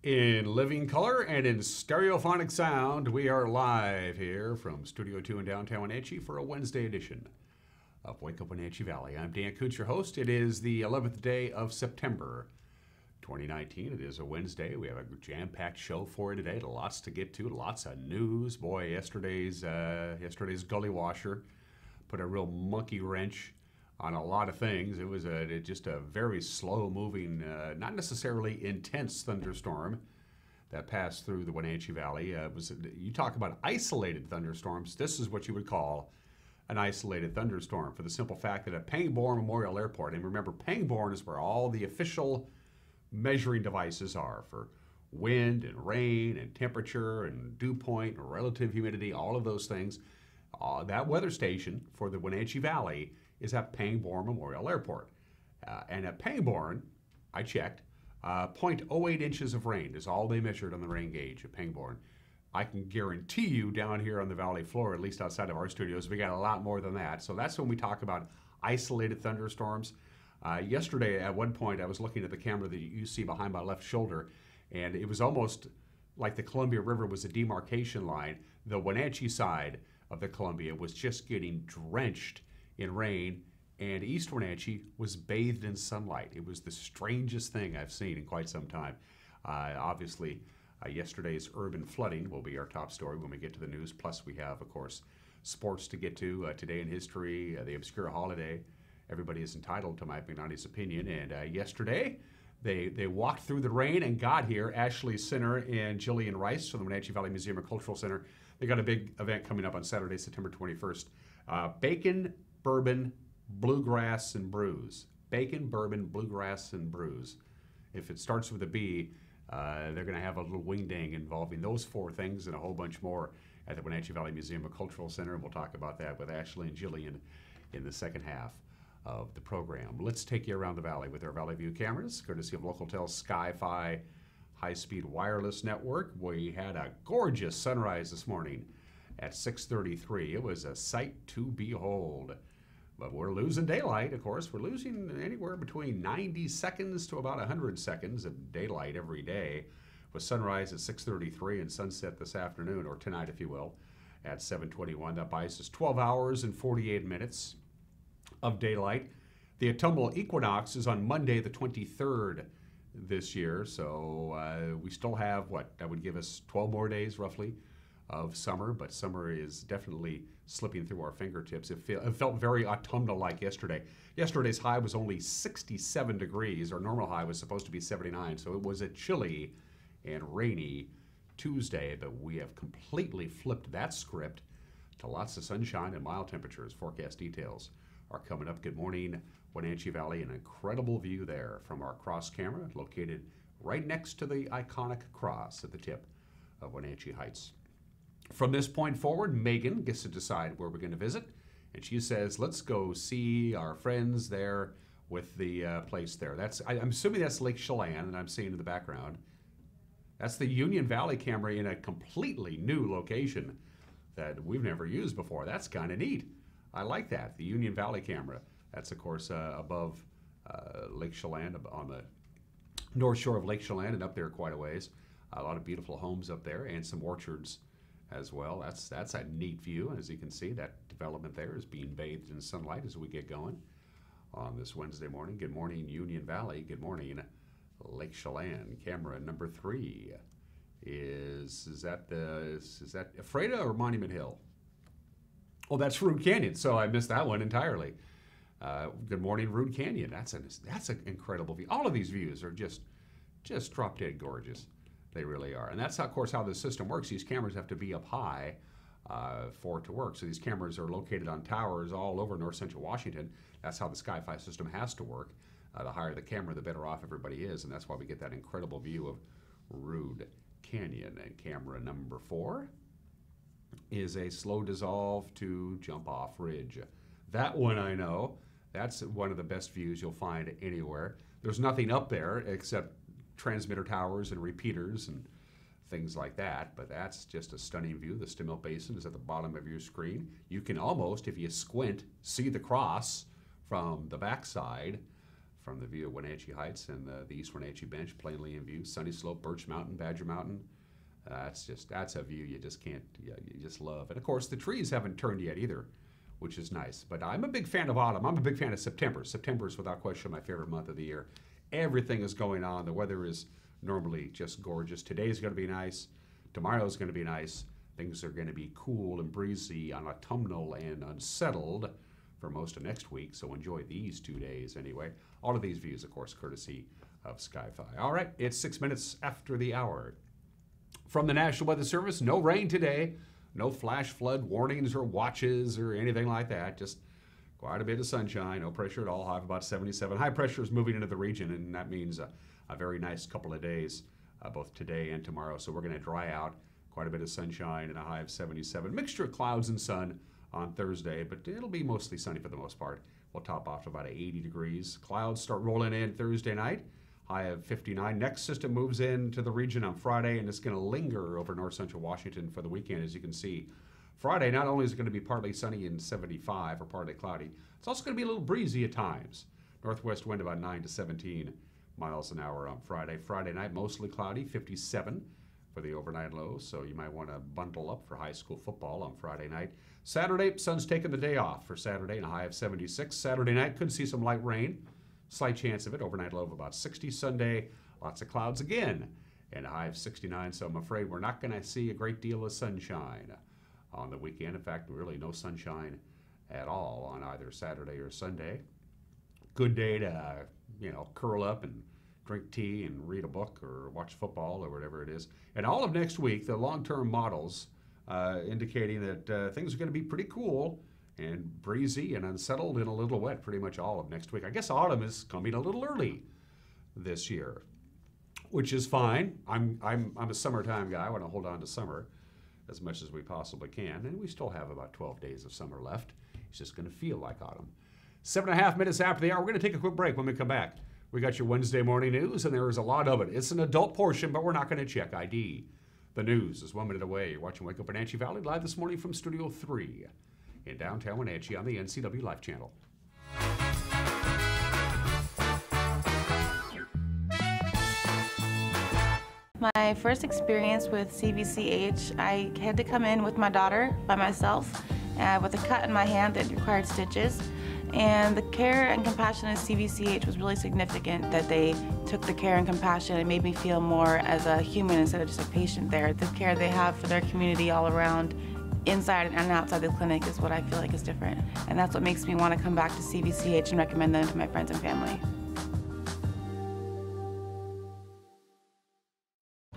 In living color and in stereophonic sound, we are live here from Studio 2 in downtown Wenatchee for a Wednesday edition of Wake Up Wenatchee Valley. I'm Dan Kuntz, your host. It is the 11th day of September 2019. It is a Wednesday. We have a jam-packed show for you today. Lots to get to, lots of news. Boy, yesterday's gully washer put a real monkey wrench on a lot of things. It was just a very slow-moving, not necessarily intense thunderstorm that passed through the Wenatchee Valley. You talk about isolated thunderstorms. This is what you would call an isolated thunderstorm, for the simple fact that at Pangbourne Memorial Airport, and remember, Pangbourne is where all the official measuring devices are for wind and rain and temperature and dew point and relative humidity, all of those things. That weather station for the Wenatchee Valley is at Pangbourne Memorial Airport. And at Pangbourne, I checked, 0.08 inches of rain is all they measured on the rain gauge at Pangbourne. I can guarantee you down here on the valley floor, at least outside of our studios, we got a lot more than that. So that's when we talk about isolated thunderstorms. Yesterday, at one point, I was looking at the camera that you see behind my left shoulder, and it was almost like the Columbia River was a demarcation line. The Wenatchee side of the Columbia was just getting drenched in rain, and East Wenatchee was bathed in sunlight. It was the strangest thing I've seen in quite some time. Obviously, yesterday's urban flooding will be our top story when we get to the news. Plus, we have, of course, sports to get to. Today in history, the obscure holiday. Everybody is entitled to Mike McNally's opinion. And yesterday, they walked through the rain and got here. Ashley Sinner and Jillian Rice from the Wenatchee Valley Museum and Cultural Center. They got a big event coming up on Saturday, September 21st. Bacon, Bourbon, Bluegrass, and Brews. Bacon, Bourbon, Bluegrass, and Brews. If it starts with a B, they're going to have a little wing-dang involving those four things and a whole bunch more at the Wenatchee Valley Museum and Cultural Center. And we'll talk about that with Ashley and Jillian in the second half of the program. Let's take you around the valley with our Valley View cameras, courtesy of Localtel's Sky-Fi high-speed wireless network. We had a gorgeous sunrise this morning at 6:33. It was a sight to behold. But we're losing daylight, of course. We're losing anywhere between 90 seconds to about 100 seconds of daylight every day, with sunrise at 6:33 and sunset this afternoon, or tonight, if you will, at 7:21. That buys us 12 hours and 48 minutes of daylight. The autumnal equinox is on Monday, the 23rd this year, so we still have, that would give us 12 more days, roughly, of summer, but summer is definitely slipping through our fingertips. It felt very autumnal-like yesterday. Yesterday's high was only 67 degrees. Our normal high was supposed to be 79, so it was a chilly and rainy Tuesday, but we have completely flipped that script to lots of sunshine and mild temperatures. Forecast details are coming up. Good morning, Wenatchee Valley. An incredible view there from our cross camera, located right next to the iconic cross at the tip of Wenatchee Heights. From this point forward, Megan gets to decide where we're going to visit, and she says, let's go see our friends there with the place there. I'm assuming that's Lake Chelan, and I'm seeing in the background. That's the Union Valley camera in a completely new location that we've never used before. That's kind of neat. I like that, the Union Valley camera. That's, of course, above Lake Chelan, on the north shore of Lake Chelan, and up there quite a ways. A lot of beautiful homes up there and some orchards as well. That's a neat view. As you can see, that development there is being bathed in sunlight as we get going on this Wednesday morning. Good morning, Union Valley. Good morning, Lake Chelan. Camera number 3 is that Ephrata or Monument Hill? Oh, that's Root Canyon. So I missed that one entirely. Good morning, Root Canyon. That's an incredible view. All of these views are just drop dead gorgeous. They really are. And that's, of course, how the system works. These cameras have to be up high for it to work. So these cameras are located on towers all over north central Washington. That's how the Sky-Fi system has to work. The higher the camera, the better off everybody is. And that's why we get that incredible view of Root Canyon. And camera number 4 is a slow dissolve to jump off ridge. That one I know. That's one of the best views you'll find anywhere. There's nothing up there except transmitter towers and repeaters and things like that, but that's just a stunning view. The Stimmill Basin is at the bottom of your screen. You can almost, if you squint, see the cross from the backside from the view of Wenatchee Heights and the East Wenatchee Bench, plainly in view. Sunny Slope, Birch Mountain, Badger Mountain. That's a view you just can't, you just love. And of course, the trees haven't turned yet either, which is nice. But I'm a big fan of autumn. I'm a big fan of September. September is without question my favorite month of the year. Everything is going on. The weather is normally just gorgeous. Today's going to be nice. Tomorrow's going to be nice. Things are going to be cool and breezy and autumnal and unsettled for most of next week. So enjoy these 2 days anyway. All of these views, of course, courtesy of Sky-Fi. All right, it's 6 minutes after the hour. From the National Weather Service, no rain today. No flash flood warnings or watches or anything like that. Just quite a bit of sunshine, no pressure at all. High of about 77. High pressure is moving into the region, and that means a very nice couple of days, both today and tomorrow. So we're going to dry out. Quite a bit of sunshine and a high of 77. Mixture of clouds and sun on Thursday, but it'll be mostly sunny for the most part. We'll top off to about 80 degrees. Clouds start rolling in Thursday night. High of 59. Next system moves into the region on Friday, and it's going to linger over north central Washington for the weekend, as you can see. Friday, not only is it going to be partly sunny and 75 or partly cloudy, it's also going to be a little breezy at times. Northwest wind about 9 to 17 miles an hour on Friday. Friday night, mostly cloudy, 57 for the overnight low, so you might want to bundle up for high school football on Friday night. Saturday, sun's taking the day off for Saturday, and a high of 76. Saturday night, could see some light rain. Slight chance of it, overnight low of about 60. Sunday, lots of clouds again, and a high of 69, so I'm afraid we're not going to see a great deal of sunshine on the weekend. In fact, really no sunshine at all on either Saturday or Sunday. Good day to, curl up and drink tea and read a book or watch football or whatever it is. And all of next week, the long-term models indicating that things are going to be pretty cool and breezy and unsettled and a little wet pretty much all of next week. I guess autumn is coming a little early this year, which is fine. I'm a summertime guy. I want to hold on to summer as much as we possibly can, and we still have about 12 days of summer left. It's just going to feel like autumn. 7.5 minutes after the hour, we're going to take a quick break. When we come back, we got your Wednesday morning news, and there is a lot of it. It's an adult portion, but we're not going to check ID. The news is 1 minute away. You're watching Wake Up Wenatchee Valley live this morning from Studio 3 in downtown Wenatchee on the NCW Life Channel. My first experience with CVCH, I had to come in with my daughter by myself with a cut in my hand that required stitches. And the care and compassion at CVCH was really significant, that they took the care and compassion and made me feel more as a human instead of just a patient there. The care they have for their community all around, inside and outside the clinic, is what I feel like is different. And that's what makes me want to come back to CVCH and recommend them to my friends and family.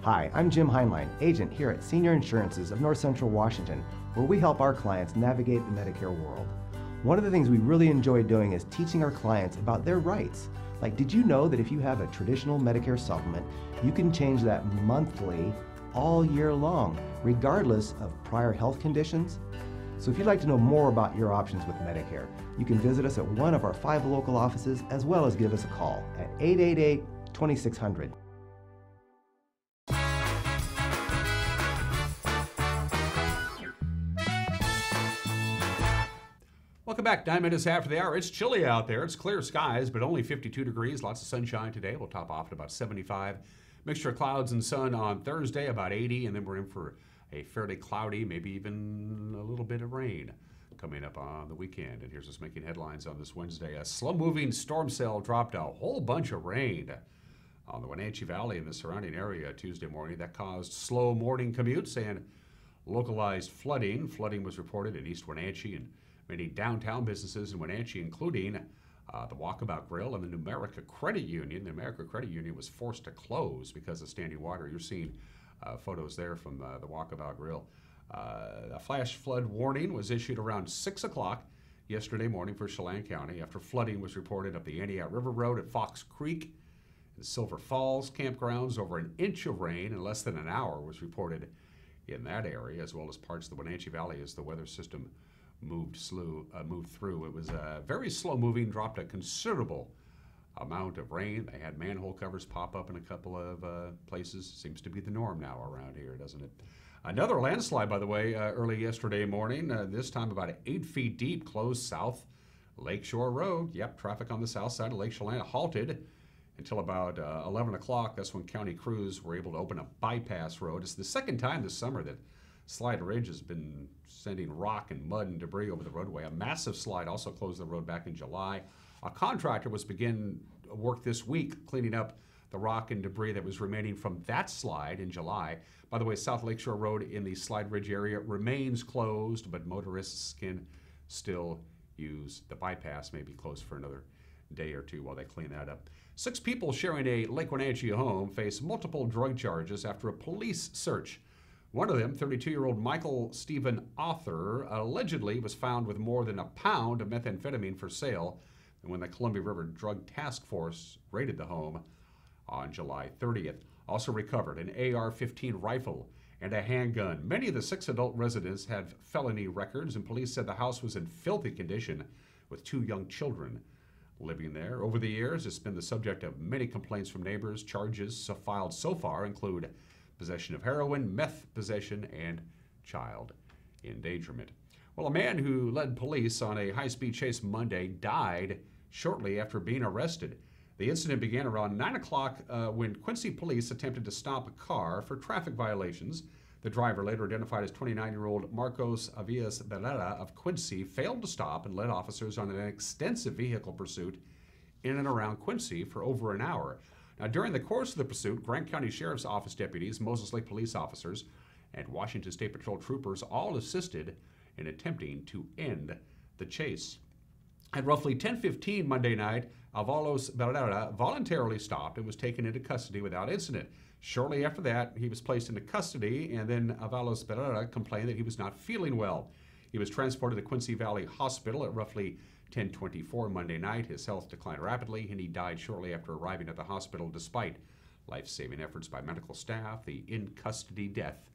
Hi, I'm Jim Heinlein, agent here at Senior Insurances of North Central Washington, where we help our clients navigate the Medicare world. One of the things we really enjoy doing is teaching our clients about their rights. Like, did you know that if you have a traditional Medicare supplement, you can change that monthly all year long, regardless of prior health conditions? So if you'd like to know more about your options with Medicare, you can visit us at one of our 5 local offices, as well as give us a call at 888-2600. Welcome back. 9 minutes after the hour. It's chilly out there. It's clear skies, but only 52 degrees. Lots of sunshine today. We'll top off at about 75. Mixture of clouds and sun on Thursday, about 80, and then we're in for a fairly cloudy, maybe even a little bit of rain coming up on the weekend. And here's us making headlines on this Wednesday. A slow-moving storm cell dropped a whole bunch of rain on the Wenatchee Valley and the surrounding area Tuesday morning. That caused slow morning commutes and localized flooding. Flooding was reported in East Wenatchee and many downtown businesses in Wenatchee, including the Walkabout Grill and the Numerica Credit Union. The Numerica Credit Union was forced to close because of standing water. You're seeing photos there from the Walkabout Grill. A flash flood warning was issued around 6 o'clock yesterday morning for Chelan County after flooding was reported up the Antioch River Road at Fox Creek and Silver Falls campgrounds. Over an inch of rain in less than an hour was reported in that area, as well as parts of the Wenatchee Valley as the weather system moved through. It was very slow moving, dropped a considerable amount of rain. They had manhole covers pop up in a couple of places. Seems to be the norm now around here, doesn't it? Another landslide, by the way, early yesterday morning, this time about 8 feet deep, close south Lakeshore Road, yep, traffic on the south side of Lake Chelan halted until about 11 o'clock. That's when county crews were able to open a bypass road. It's the second time this summer that Slide Ridge has been sending rock and mud and debris over the roadway. A massive slide also closed the road back in July. A contractor was begin work this week cleaning up the rock and debris that was remaining from that slide in July. By the way, South Lakeshore Road in the Slide Ridge area remains closed, but motorists can still use the bypass, may be closed for another day or two while they clean that up. 6 people sharing a Lake Wenatchee home face multiple drug charges after a police search. One of them, 32-year-old Michael Stephen Arthur, allegedly was found with more than a pound of methamphetamine for sale when the Columbia River Drug Task Force raided the home on July 30th. Also recovered an AR-15 rifle and a handgun. Many of the 6 adult residents had felony records, and police said the house was in filthy condition with 2 young children living there. Over the years, it's been the subject of many complaints from neighbors. Charges filed so far include possession of heroin, meth possession, and child endangerment. Well, a man who led police on a high-speed chase Monday died shortly after being arrested. The incident began around 9 o'clock when Quincy police attempted to stop a car for traffic violations. The driver, later identified as 29-year-old Marcos Avias Barrera of Quincy, failed to stop and led officers on an extensive vehicle pursuit in and around Quincy for over an hour. Now, during the course of the pursuit, Grant County Sheriff's Office deputies, Moses Lake police officers, and Washington State Patrol troopers all assisted in attempting to end the chase. At roughly 10:15 Monday night, Avalos Barrera voluntarily stopped and was taken into custody without incident. Shortly after that, he was placed into custody, and then Avalos Barrera complained that he was not feeling well. He was transported to Quincy Valley Hospital at roughly 10:24 Monday night. His health declined rapidly, and he died shortly after arriving at the hospital despite life-saving efforts by medical staff. The in-custody death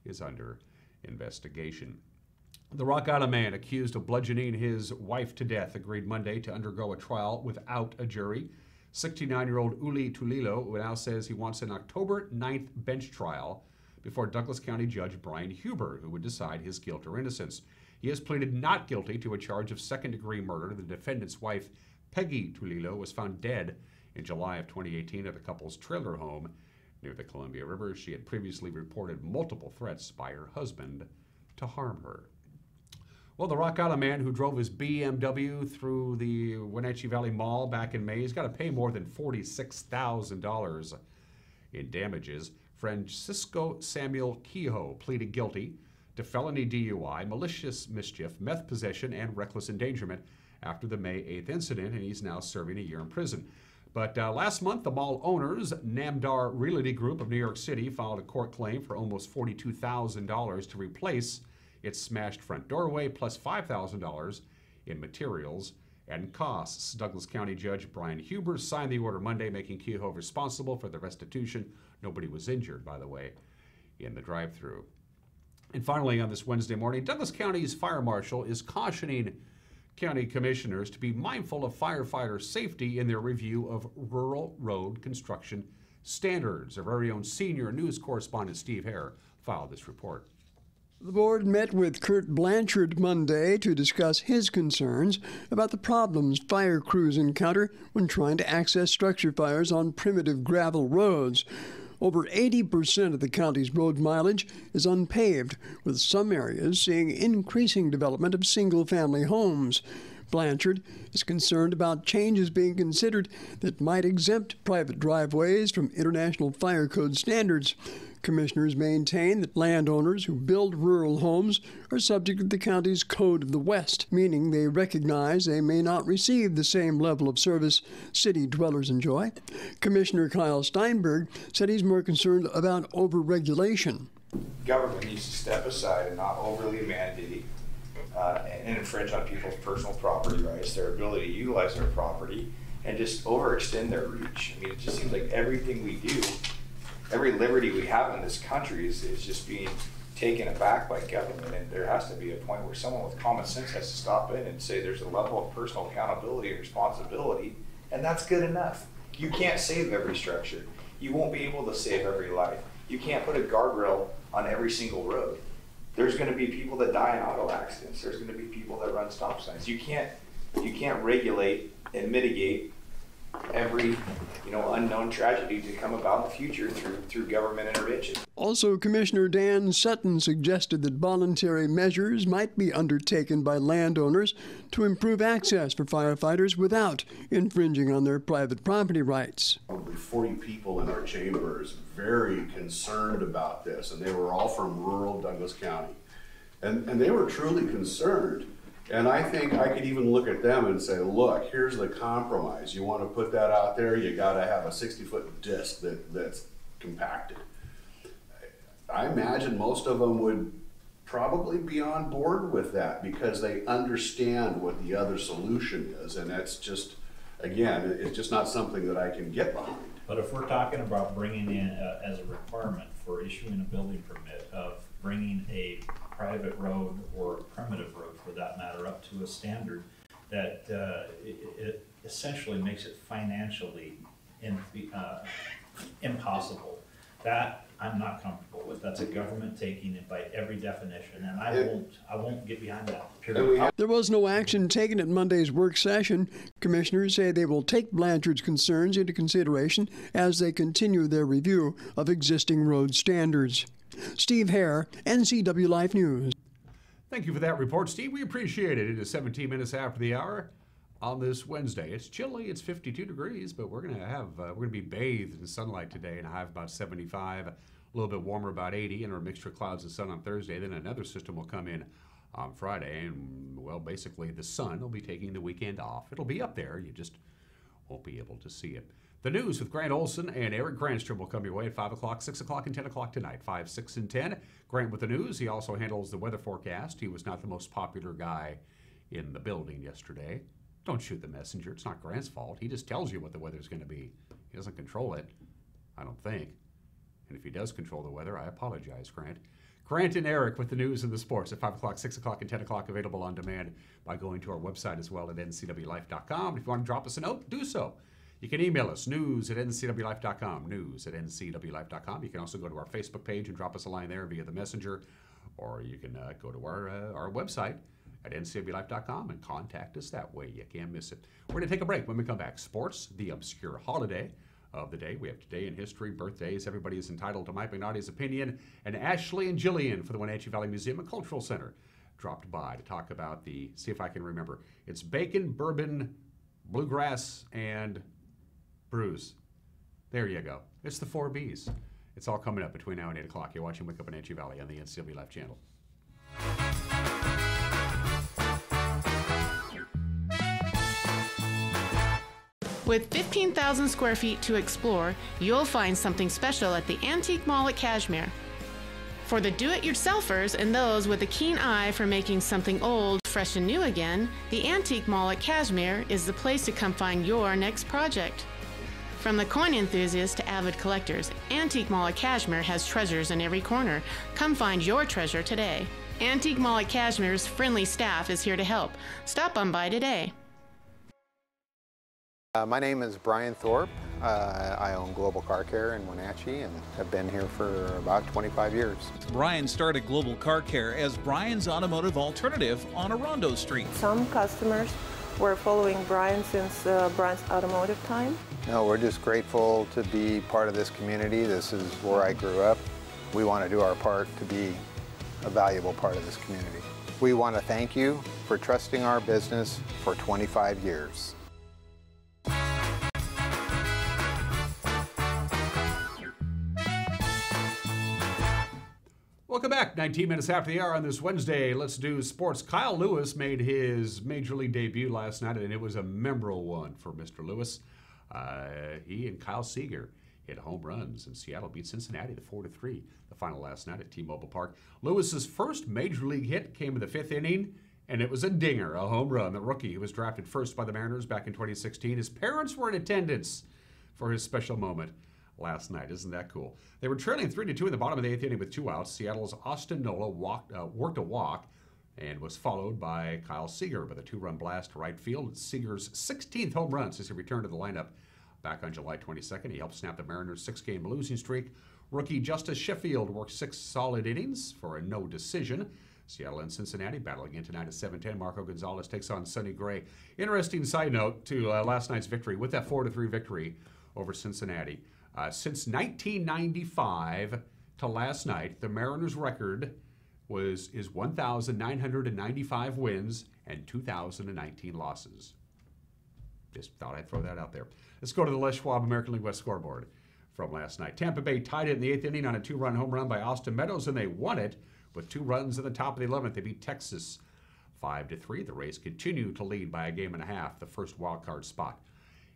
is under investigation. The Rock Island man accused of bludgeoning his wife to death agreed Monday to undergo a trial without a jury. 69-year-old Uli Tulilo now says he wants an October 9th bench trial before Douglas County Judge Brian Huber, who would decide his guilt or innocence. He has pleaded not guilty to a charge of second-degree murder. The defendant's wife, Peggy Tulilo, was found dead in July of 2018 at the couple's trailer home near the Columbia River. She had previously reported multiple threats by her husband to harm her. Well, the Rock Island man who drove his BMW through the Wenatchee Valley Mall back in May has got to pay more than $46,000 in damages. Francisco Samuel Kehoe pleaded guilty to felony DUI, malicious mischief, meth possession, and reckless endangerment after the May 8th incident, and he's now serving a year in prison. But last month, the mall owners, Namdar Realty Group of New York City, filed a court claim for almost $42,000 to replace its smashed front doorway, plus $5,000 in materials and costs. Douglas County Judge Brian Huber signed the order Monday, making Kehoe responsible for the restitution. Nobody was injured, by the way, in the drive-through. And finally, on this Wednesday morning, Douglas County's fire marshal is cautioning county commissioners to be mindful of firefighter safety in their review of rural road construction standards. Our very own senior news correspondent Steve Hare filed this report. The board met with Kurt Blanchard Monday to discuss his concerns about the problems fire crews encounter when trying to access structure fires on primitive gravel roads. Over 80% of the county's road mileage is unpaved, with some areas seeing increasing development of single-family homes. Blanchard is concerned about changes being considered that might exempt private driveways from International Fire Code standards. Commissioners maintain that landowners who build rural homes are subject to the county's Code of the West, meaning they recognize they may not receive the same level of service city dwellers enjoy. Commissioner Kyle Steinberg said he's more concerned about overregulation. Government needs to step aside and not overly mandate and infringe on people's personal property rights, their ability to utilize their property, and just overextend their reach. I mean, it just seems like everything we do, every liberty we have in this country is just being taken aback by government, and there has to be a point where someone with common sense has to stop in and say there's a level of personal accountability and responsibility, and that's good enough. You can't save every structure. You won't be able to save every life. You can't put a guardrail on every single road. There's going to be people that die in auto accidents. There's going to be people that run stop signs. You can't you can't regulate and mitigate every unknown tragedy to come about in the future through government intervention. Also, Commissioner Dan Sutton suggested that voluntary measures might be undertaken by landowners to improve access for firefighters without infringing on their private property rights. Probably 40 people in our chambers very concerned about this, and they were all from rural Douglas County. And they were truly concerned. And I think I could even look at them and say, look, here's the compromise. You want to put that out there, you got to have a 60-foot disc that's compacted. I imagine most of them would probably be on board with that because they understand what the other solution is. And that's just, again, it's just not something that I can get behind. But if we're talking about bringing in, as a requirement for issuing a building permit, of bringing a private road or a primitive road for that matter up to a standard that it essentially makes it financially impossible, that I'm not comfortable with. That's a government taking it by every definition, and I won't get behind that. Period. There was no action taken at Monday's work session. Commissioners say they will take Blanchard's concerns into consideration as they continue their review of existing road standards. Steve Hare, NCW Life News. Thank you for that report, Steve. We appreciate it. It is 17 minutes after the hour on this Wednesday. It's chilly. It's 52 degrees, but we're gonna be bathed in sunlight today, and a high of about 75. A little bit warmer, about 80, and a mixture of clouds and sun on Thursday. Then another system will come in on Friday, and well, basically the sun will be taking the weekend off. It'll be up there. You just won't be able to see it. The news with Grant Olson and Eric Grandstrom will come your way at 5 o'clock, 6 o'clock, and 10 o'clock tonight. 5, 6, and 10. Grant with the news. He also handles the weather forecast. He was not the most popular guy in the building yesterday. Don't shoot the messenger. It's not Grant's fault. He just tells you what the weather's going to be. He doesn't control it, I don't think. And if he does control the weather, I apologize, Grant. Grant and Eric with the news and the sports at 5 o'clock, 6 o'clock, and 10 o'clock, available on demand by going to our website as well at ncwlife.com. If you want to drop us a note, do so. You can email us, news@ncwlife.com, news@ncwlife.com. You can also go to our Facebook page and drop us a line there via the messenger, or you can go to our website at ncwlife.com and contact us that way. You can't miss it. We're going to take a break. When we come back, sports, the obscure holiday of the day. We have today in history, birthdays. Everybody is entitled to Mike McNaughty's opinion. And Ashley and Jillian for the Wenatchee Valley Museum and Cultural Center dropped by to talk about see if I can remember. It's bacon, bourbon, bluegrass, and brews. There you go. It's the 4 Bs. It's all coming up between now and 8 o'clock. You're watching Wake Up Wenatchee Valley on the NCW Life channel. With 15,000 square feet to explore, you'll find something special at the Antique Mall at Cashmere. For the do-it-yourselfers and those with a keen eye for making something old fresh and new again, the Antique Mall at Cashmere is the place to come find your next project. From the coin enthusiasts to avid collectors, Antique Mall at Cashmere has treasures in every corner. Come find your treasure today. Antique Mall at Cashmere's friendly staff is here to help. Stop on by today. My name is Brian Thorpe. I own Global Car Care in Wenatchee and have been here for about 25 years. Brian started Global Car Care as Brian's automotive alternative on Orondo Street. Some customers were following Brian since Brian's automotive time. No, we're just grateful to be part of this community. This is where I grew up. We want to do our part to be a valuable part of this community. We want to thank you for trusting our business for 25 years. Welcome back. 19 minutes after the hour on this Wednesday. Let's do sports. Kyle Lewis made his Major League debut last night, and it was a memorable one for Mr. Lewis. He and Kyle Seager hit home runs, and Seattle beat Cincinnati to 4-3, the final last night at T-Mobile Park. Lewis's first Major League hit came in the 5th inning, and it was a dinger, a home run. The rookie who was drafted first by the Mariners back in 2016. His parents were in attendance for his special moment last night. Isn't that cool? They were trailing 3-2 in the bottom of the 8th inning with 2 outs. Seattle's Austin Nola worked a walk and was followed by Kyle Seager with a 2-run blast to right field. It's Seager's 16th home run since he returned to the lineup back on July 22nd. He helped snap the Mariners' 6-game losing streak. Rookie Justice Sheffield worked 6 solid innings for a no decision. Seattle and Cincinnati battling in tonight at 7:10. Marco Gonzalez takes on Sonny Gray. Interesting side note to last night's victory with that 4-3 victory over Cincinnati. Since 1995 to last night, the Mariners' record is 1,995 wins and 2,019 losses. Just thought I'd throw that out there. Let's go to the Les Schwab American League West scoreboard from last night. Tampa Bay tied it in the 8th inning on a 2-run home run by Austin Meadows, and they won it with 2 runs in the top of the 11th. They beat Texas 5-3. The Rays continue to lead by a game and a half, the first wild card spot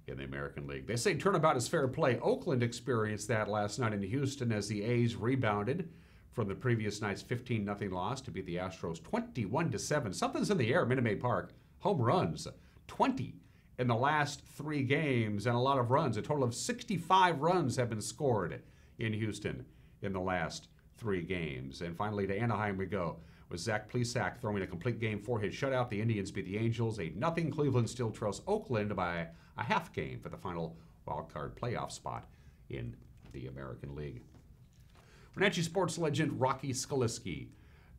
in the American League. They say turnabout is fair play. Oakland experienced that last night in Houston as the A's rebounded from the previous night's 15-0 loss to beat the Astros 21-7. Something's in the air at Minute Maid Park. Home runs, 20 in the last 3 games, and a lot of runs. A total of 65 runs have been scored in Houston in the last 3 games. And finally to Anaheim we go, with Zach Plesac throwing a complete game 4-hit shutout. The Indians beat the Angels 8-0. Cleveland still trails Oakland by a half game for the final wild card playoff spot in the American League. Wenatchee sports legend Rocky Skaliski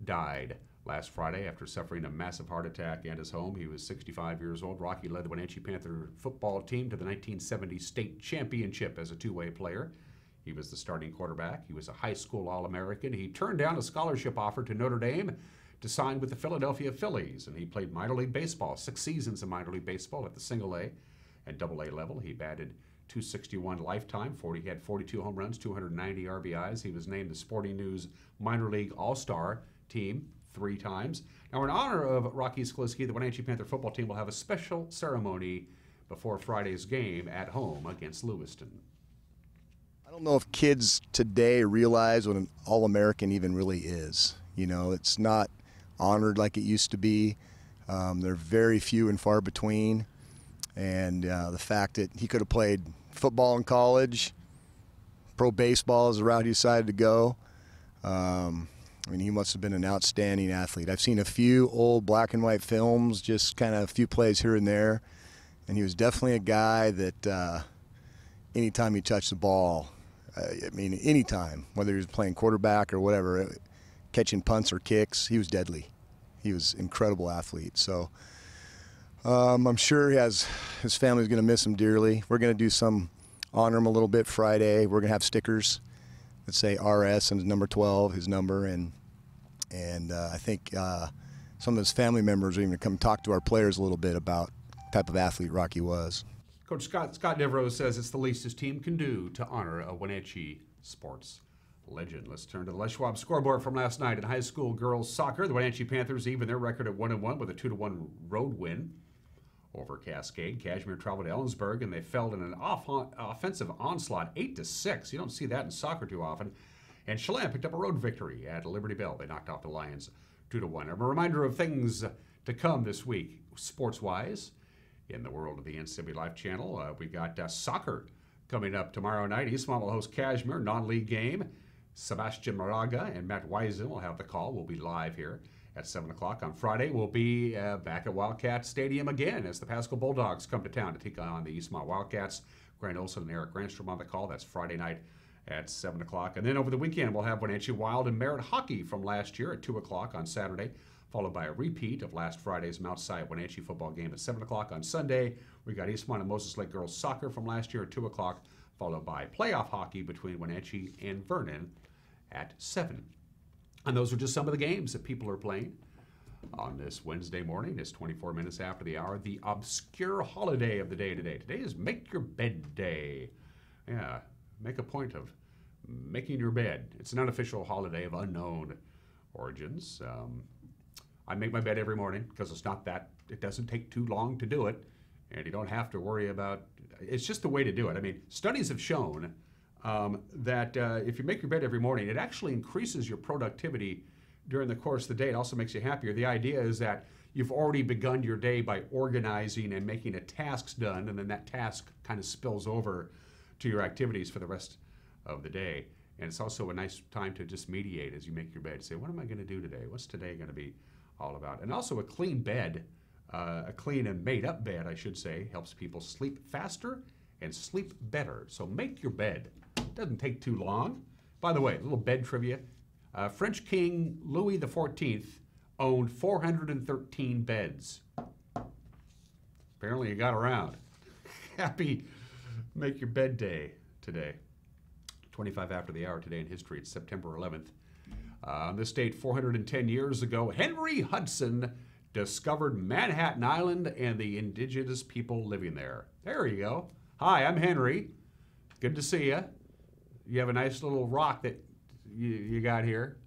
died last Friday after suffering a massive heart attack at his home. He was 65 years old. Rocky led the Wenatchee Panther football team to the 1970 state championship as a 2-way player. He was the starting quarterback. He was a high school All-American. He turned down a scholarship offer to Notre Dame to sign with the Philadelphia Phillies, and he played minor league baseball, 6 seasons of minor league baseball at the single A and double A level. He batted .261 lifetime. He had 42 home runs, 290 RBIs. He was named the Sporting News Minor League All-Star team 3 times. Now, in honor of Rocky Skaliski, the Wenatchee Panther football team will have a special ceremony before Friday's game at home against Lewiston. I don't know if kids today realize what an All-American even really is. You know, it's not honored like it used to be. They're very few and far between. And the fact that he could have played football in college, pro baseball is the route he decided to go. I mean, he must have been an outstanding athlete. I've seen a few old black and white films, just kind of a few plays here and there. And he was definitely a guy that anytime he touched the ball, I mean, anytime, whether he was playing quarterback or whatever, catching punts or kicks, he was deadly. He was an incredible athlete. So I'm sure his family's going to miss him dearly. We're going to honor him a little bit Friday. We're going to have stickers that say RS and number 12, his number, and I think some of his family members are even going to come talk to our players a little bit about the type of athlete Rocky was. Coach Scott Devereaux says it's the least his team can do to honor a Wenatchee sports legend. Let's turn to the Les Schwab scoreboard from last night in high school girls soccer. The Wenatchee Panthers even their record at 1-1 with a 2-1 road win over Cascade. Cashmere traveled to Ellensburg and they fell in an offensive onslaught 8-6. You don't see that in soccer too often. And Chelan picked up a road victory at Liberty Bell. They knocked off the Lions 2-1. A reminder of things to come this week, sports-wise. In the world of the NCW Life Channel, we got soccer coming up tomorrow night. Eastmont will host Cashmere, non-league game. Sebastian Moraga and Matt Wiesen will have the call. We'll be live here at 7 o'clock on Friday. We'll be back at Wildcat Stadium again as the Pasco Bulldogs come to town to take on the Eastmont Wildcats. Grant Olson and Eric Granstrom on the call. That's Friday night at 7 o'clock. And then over the weekend, we'll have Wenatchee Wild and Merritt hockey from last year at 2 o'clock on Saturday, followed by a repeat of last Friday's Mount Si Wenatchee football game at 7 o'clock on Sunday. We got Eastmont and Moses Lake girls soccer from last year at 2 o'clock, followed by playoff hockey between Wenatchee and Vernon at 7. And those are just some of the games that people are playing on this Wednesday morning. It's 24 minutes after the hour. The obscure holiday of the day today. Today is Make Your Bed Day. Yeah, make a point of making your bed. It's an unofficial holiday of unknown origins. I make my bed every morning because it doesn't take too long to do it, and you don't have to worry about, it's just the way to do it. I mean, studies have shown that if you make your bed every morning, it actually increases your productivity during the course of the day. It also makes you happier. The idea is that you've already begun your day by organizing and making a task done, and then that task kind of spills over to your activities for the rest of the day. And it's also a nice time to just mediate as you make your bed. Say, what am I going to do today? What's today going to be all about? And also a clean bed, a clean and made up bed, I should say, helps people sleep faster and sleep better. So make your bed. It doesn't take too long. By the way, a little bed trivia. French King Louis XIV owned 413 beds. Apparently you got around. Happy Make Your Bed Day today. 25 after the hour today in history. It's September 11th. On this date, 410 years ago, Henry Hudson discovered Manhattan Island and the indigenous people living there. There you go. Hi, I'm Henry. Good to see you. You have a nice little rock that you got here.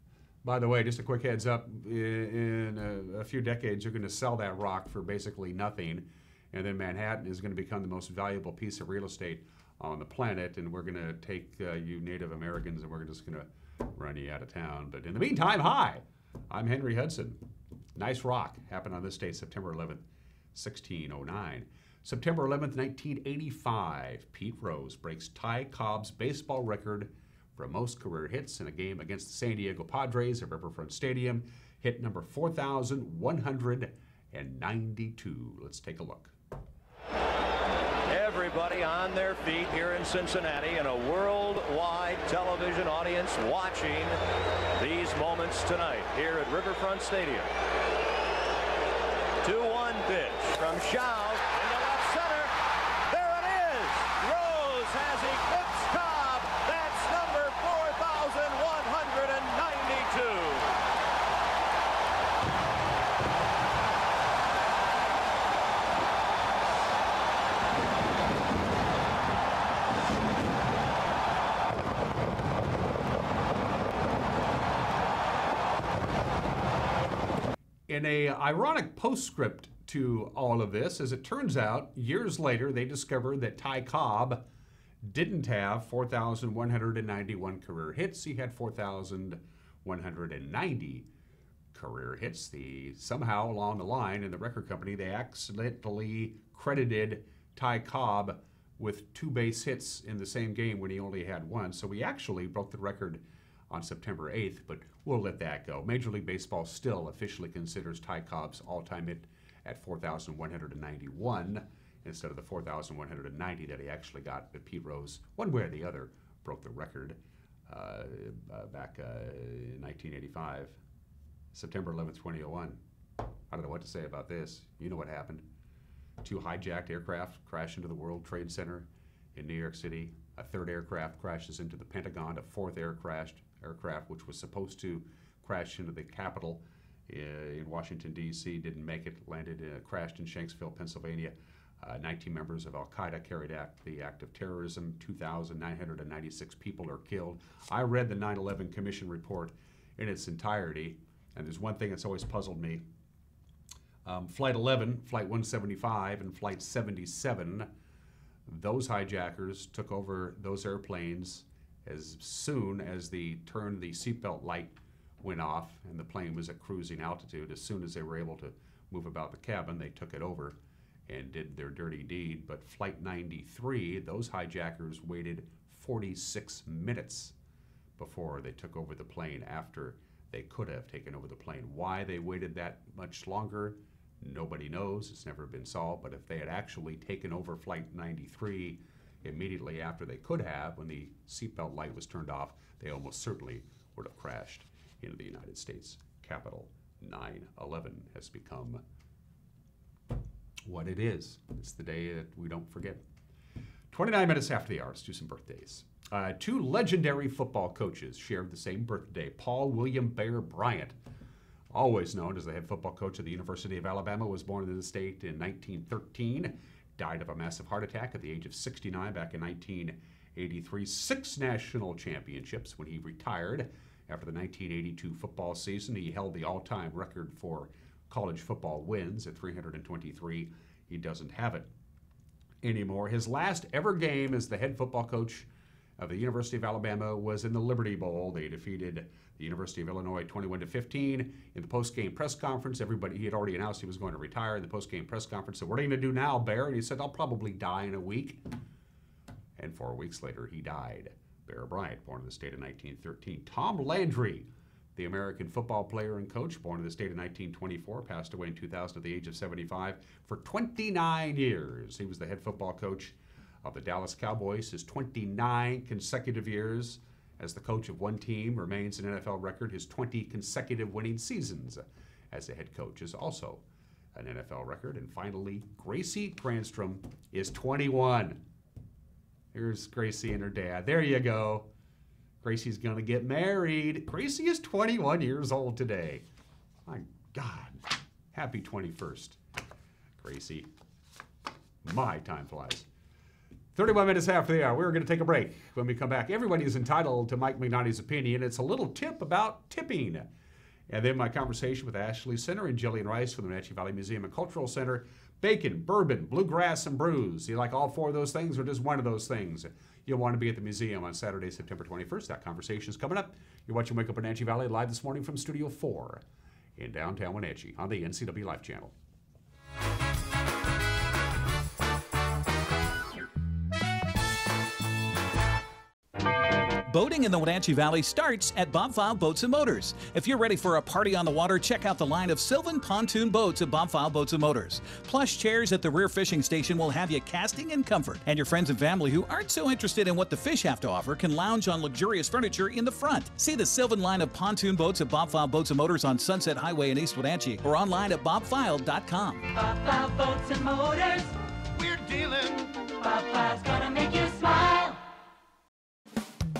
By the way, just a quick heads up, in a few decades, you're going to sell that rock for basically nothing, and then Manhattan is going to become the most valuable piece of real estate on the planet, and we're going to take you Native Americans, and we're just going to run you out of town. But in the meantime, hi, I'm Henry Hudson. Nice rock. Happened on this date, September 11th, 1609. September 11th, 1985, Pete Rose breaks Ty Cobb's baseball record for most career hits in a game against the San Diego Padres at Riverfront Stadium. Hit number 4,192. Let's take a look. Everybody on their feet here in Cincinnati and a worldwide television audience watching these moments tonight here at Riverfront Stadium. 2-1 pitch from Shaw into left center. There it is. Rose has eclipsed Cobb. That's number 4,192. In a ironic postscript to all of this, as it turns out, years later they discovered that Ty Cobb didn't have 4,191 career hits. He had 4,190 career hits. Somehow along the line in the record company, they accidentally credited Ty Cobb with 2 base hits in the same game when he only had 1. So he actually broke the record on September 8th, but we'll let that go. Major League Baseball still officially considers Ty Cobb's all-time hit at 4,191 instead of the 4,190 that he actually got. But Pete Rose, one way or the other, broke the record back in 1985, September 11th, 2001. I don't know what to say about this. You know what happened. 2 hijacked aircraft crash into the World Trade Center in New York City. A 3rd aircraft crashes into the Pentagon. A 4th aircraft, which was supposed to crash into the Capitol in Washington, D.C., didn't make it, crashed in Shanksville, Pennsylvania. 19 members of Al-Qaeda carried out the act of terrorism. 2,996 people are killed. I read the 9/11 Commission report in its entirety, and there's one thing that's always puzzled me. Flight 11, Flight 175, and Flight 77, those hijackers took over those airplanes as soon as the seatbelt light went off and the plane was at cruising altitude. As soon as they were able to move about the cabin, they took it over and did their dirty deed. But Flight 93, those hijackers waited 46 minutes before they took over the plane after they could have taken over the plane. Why they waited that much longer, nobody knows. It's never been solved. But if they had actually taken over Flight 93 immediately after they could have, when the seatbelt light was turned off, they almost certainly would have crashed into the United States Capitol. 9/11 has become what it is. It's the day that we don't forget. 29 minutes after the hour, let's do some birthdays. 2 legendary football coaches shared the same birthday. Paul William Bear Bryant, always known as the head football coach of the University of Alabama, was born in the state in 1913, died of a massive heart attack at the age of 69 back in 1983. 6 national championships when he retired. After the 1982 football season, he held the all-time record for college football wins at 323. He doesn't have it anymore. His last ever game as the head football coach of the University of Alabama was in the Liberty Bowl. They defeated the University of Illinois 21-15. In the post-game press conference, he had already announced he was going to retire. In the post-game press conference, said, "What are you going to do now, Bear?" And he said, "I'll probably die in a week." And 4 weeks later, he died. Bear Bryant, born in the state of 1913. Tom Landry, the American football player and coach, born in the state of 1924, passed away in 2000 at the age of 75. For 29 years, he was the head football coach of the Dallas Cowboys. His 29 consecutive years as the coach of one team remains an NFL record. His 20 consecutive winning seasons as the head coach is also an NFL record. And finally, Gracie Cranstrom is 21. Here's Gracie and her dad. There you go. Gracie's going to get married. Gracie is 21 years old today. My God. Happy 21st, Gracie. My time flies. 31 minutes after the hour, we're going to take a break. When we come back, everybody is entitled to Mike Magnotti's opinion. It's a little tip about tipping. And then my conversation with Ashley Center and Jillian Rice from the Wenatchee Valley Museum and Cultural Center. Bacon, bourbon, bluegrass, and brews. You like all four of those things or just one of those things? You'll want to be at the museum on Saturday, September 21st. That conversation is coming up. You're watching Wake Up Wenatchee Valley live this morning from Studio 4 in downtown Wenatchee on the NCW Life Channel. Boating in the Wenatchee Valley starts at Bob File Boats and Motors. If you're ready for a party on the water, check out the line of Sylvan pontoon boats at Bob File Boats and Motors. Plush chairs at the rear fishing station will have you casting in comfort. And your friends and family who aren't so interested in what the fish have to offer can lounge on luxurious furniture in the front. See the Sylvan line of pontoon boats at Bob File Boats and Motors on Sunset Highway in East Wenatchee or online at bobfile.com. Bob File Boats and Motors, we're dealing. Bob File's gonna make you smile.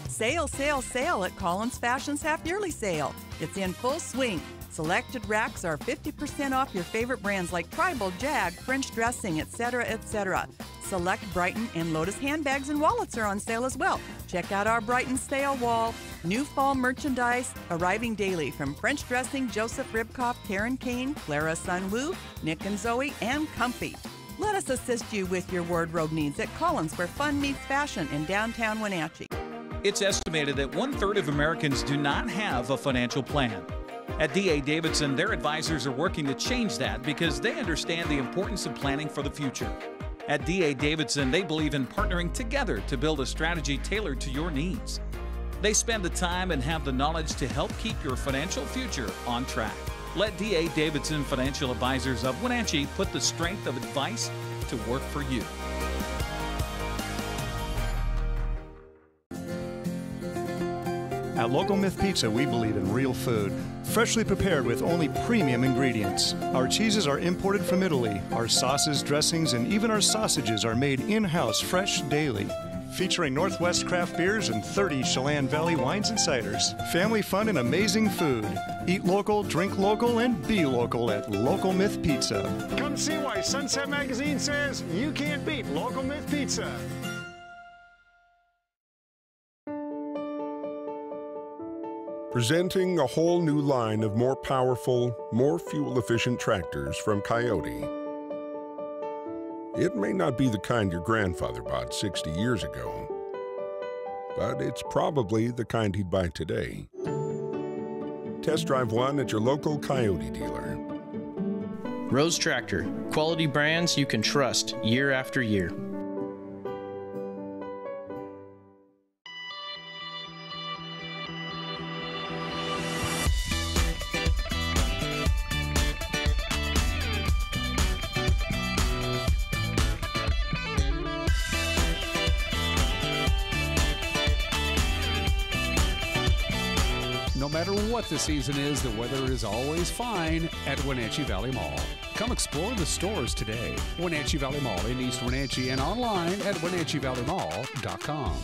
Sale, sale, sale at Collins Fashion's half-yearly sale. It's in full swing. Selected racks are 50% off your favorite brands like Tribal, Jag, French Dressing, etc., etc. Select Brighton and Lotus handbags and wallets are on sale as well. Check out our Brighton sale wall. New fall merchandise arriving daily from French Dressing, Joseph Ribkoff, Karen Kane, Clara Sunwoo, Nick and Zoe, and Comfy. Let us assist you with your wardrobe needs at Collins, where fun meets fashion in downtown Wenatchee. It's estimated that 1/3 of Americans do not have a financial plan. At D.A. Davidson, their advisors are working to change that because they understand the importance of planning for the future. At D.A. Davidson, they believe in partnering together to build a strategy tailored to your needs. They spend the time and have the knowledge to help keep your financial future on track. Let D.A. Davidson Financial Advisors of Wenatchee put the strength of advice to work for you. At Local Myth Pizza, we believe in real food, freshly prepared with only premium ingredients. Our cheeses are imported from Italy. Our sauces, dressings, and even our sausages are made in-house fresh daily. Featuring Northwest craft beers and 30 Chelan Valley wines and ciders. Family fun and amazing food. Eat local, drink local, and be local at Local Myth Pizza. Come see why Sunset Magazine says you can't beat Local Myth Pizza. Presenting a whole new line of more powerful, more fuel-efficient tractors from Coyote. It may not be the kind your grandfather bought 60 years ago, but it's probably the kind he'd buy today. Test drive one at your local Coyote dealer. Rose Tractor, quality brands you can trust year after year. No matter what the season is, the weather is always fine at Wenatchee Valley Mall. Come explore the stores today. Wenatchee Valley Mall in East Wenatchee and online at WenatcheeValleyMall.com.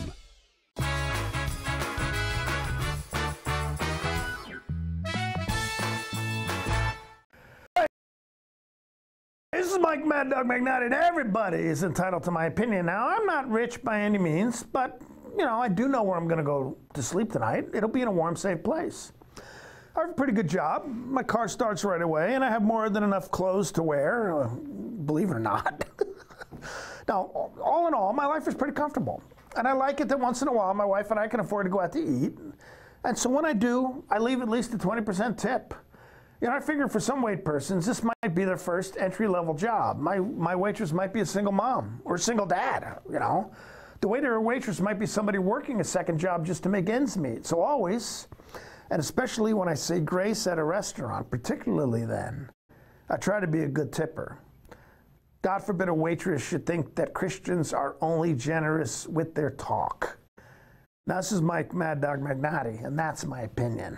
This is Mike Mad Dog Magnotti, and everybody is entitled to my opinion. Now, I'm not rich by any means, but you know, I do know where I'm going to go to sleep tonight. It'll be in a warm, safe place. I have a pretty good job. My car starts right away, and I have more than enough clothes to wear, believe it or not. Now, all in all, my life is pretty comfortable. And I like it that once in a while, my wife and I can afford to go out to eat. And so when I do, I leave at least a 20% tip. You know, I figure for some wait persons, this might be their first entry-level job. My waitress might be a single mom or a single dad, you know. The waiter or waitress might be somebody working a second job just to make ends meet. So always, and especially when I say grace at a restaurant, particularly then, I try to be a good tipper. God forbid a waitress should think that Christians are only generous with their talk. Now, this is Mike Mad Dog Magnotti, and that's my opinion.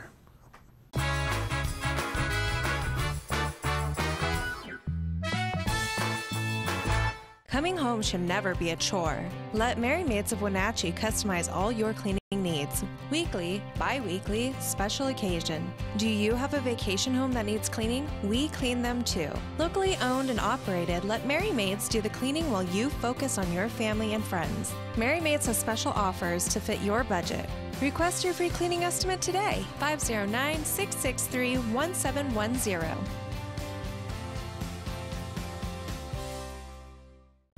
Coming home should never be a chore. Let Merry Maids of Wenatchee customize all your cleaning needs. Weekly, bi-weekly, special occasion. Do you have a vacation home that needs cleaning? We clean them too. Locally owned and operated, let Merry Maids do the cleaning while you focus on your family and friends. Merry Maids has special offers to fit your budget. Request your free cleaning estimate today. 509-663-1710.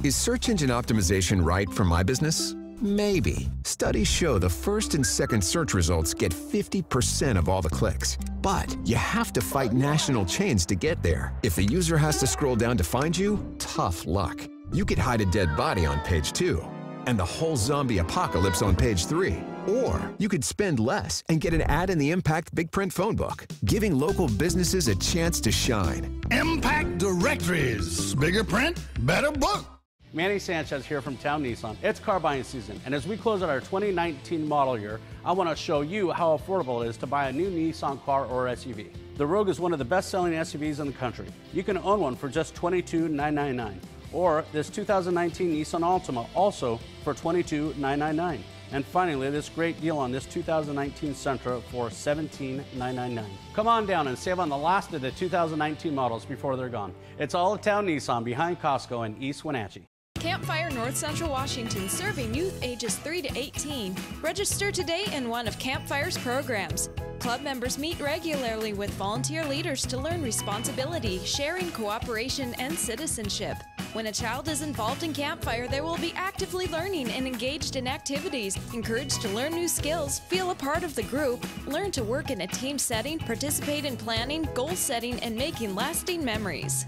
Is search engine optimization right for my business? Maybe. Studies show the first and second search results get 50% of all the clicks. But you have to fight national chains to get there. If the user has to scroll down to find you, tough luck. You could hide a dead body on page 2 and the whole zombie apocalypse on page 3. Or you could spend less and get an ad in the Impact Big Print phone book, giving local businesses a chance to shine. Impact Directories. Bigger print, better book. Manny Sanchez here from Town Nissan. It's car buying season, and as we close out our 2019 model year, I want to show you how affordable it is to buy a new Nissan car or SUV. The Rogue is one of the best-selling SUVs in the country. You can own one for just $22,999, or this 2019 Nissan Altima also for $22,999. And finally, this great deal on this 2019 Sentra for $17,999. Come on down and save on the last of the 2019 models before they're gone. It's all at Town Nissan behind Costco in East Wenatchee. Campfire North Central Washington, serving youth ages 3 to 18. Register today in one of Campfire's programs. Club members meet regularly with volunteer leaders to learn responsibility, sharing, cooperation, and citizenship. When a child is involved in Campfire, they will be actively learning and engaged in activities, encouraged to learn new skills, feel a part of the group, learn to work in a team setting, participate in planning, goal setting, and making lasting memories.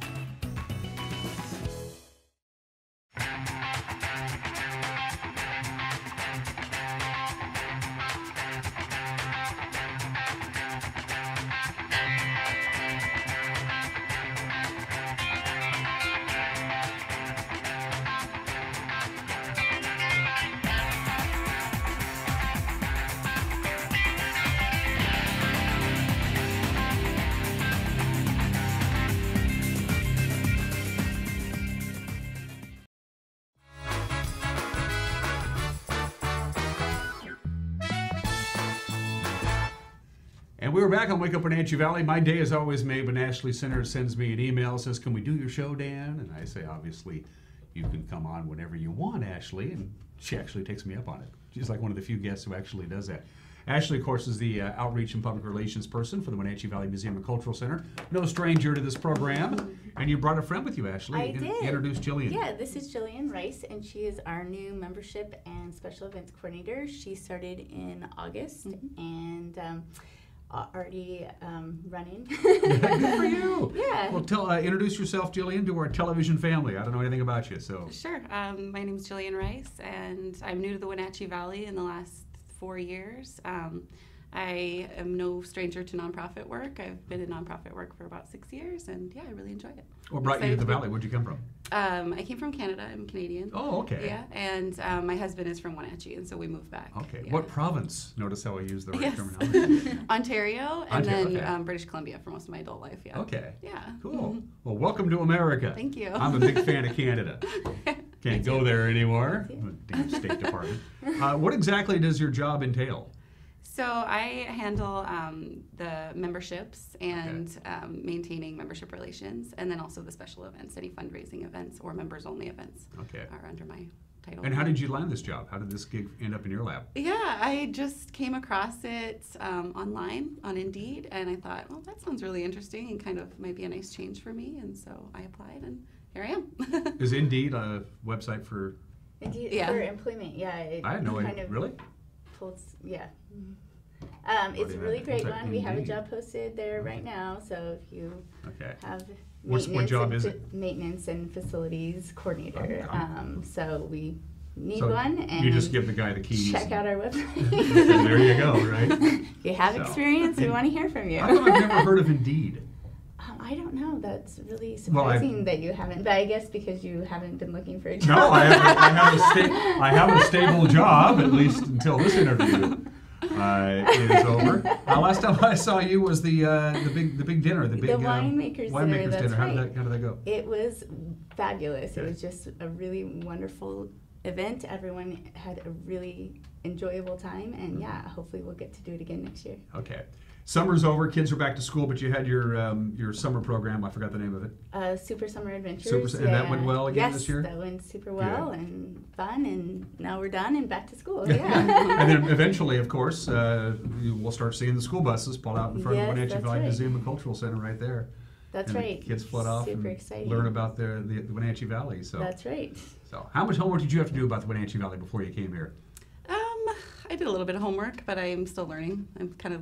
And we're back on Wake Up Wenatchee Valley. My day is always made when Ashley Center sends me an email, says, can we do your show, Dan? And I say, obviously, you can come on whenever you want, Ashley. And she actually takes me up on it. She's like one of the few guests who actually does that. Ashley, of course, is the outreach and public relations person for the Wenatchee Valley Museum and Cultural Center. No stranger to this program. And you brought a friend with you, Ashley. I did. Introduce Jillian. Yeah, this is Jillian Rice, and she is our new membership and special events coordinator. She started in August, and already running. Good for you. Yeah. Well, introduce yourself, Jillian, to our television family. I don't know anything about you, so. Sure. My name is Jillian Rice, and I'm new to the Wenatchee Valley in the last 4 years. I am no stranger to nonprofit work. I've been in nonprofit work for about 6 years, and yeah, I really enjoy it. What brought you to the Valley? Where'd you come from? I came from Canada. I'm Canadian. Oh, okay. Yeah, and my husband is from Wenatchee, and so we moved back. Okay. Yeah. What province? Notice how I use the right Yes. terminology. Ontario, and Ontario, then okay. British Columbia for most of my adult life. Yeah. Okay. Yeah. Cool. Mm-hmm. Well, welcome to America. Thank you. I'm a big fan of Canada. Can't go there anymore. Damn State Department. What exactly does your job entail? So I handle the memberships and maintaining membership relations, and then also the special events, any fundraising events or members-only events are under my title. And how did you land this job? How did this gig end up in your lap? Yeah, I just came across it online on Indeed, and I thought, well, that sounds really interesting and kind of might be a nice change for me, and so I applied, and here I am. Is Indeed a website for? Indeed, Yeah. for employment, yeah. It I had no idea. Really? Pulls, yeah. It's a really great one. We have a job posted there right now, so if you have what job is it? Maintenance and facilities coordinator. So we need So one, and you just give the guy the keys. check out our website. And there you go, right? If you have So. experience, we want to hear from you. How come I've never heard of Indeed? I don't know. That's really Well, surprising that you haven't. But I guess because you haven't been looking for a job. No, I have a stable job, at least until this interview. It is over. Last time I saw you was the big dinner, the winemakers dinner. That's dinner. Right. How did that go? It was fabulous. It was just a really wonderful event. Everyone had a really enjoyable time, and yeah, hopefully we'll get to do it again next year. Okay. Summer's over, kids are back to school, but you had your summer program. I forgot the name of it. Super Summer Adventures. And that went well again this year? Yes, that went super well and fun, and now we're done and back to school. Yeah. And then eventually, of course, we'll start seeing the school buses pull out in front of the Wenatchee Valley Museum and Cultural Center right there. That's and right. The kids flood off Super and exciting. learn about the Wenatchee Valley. So that's right. So how much homework did you have to do about the Wenatchee Valley before you came here? I did a little bit of homework, but I'm still learning.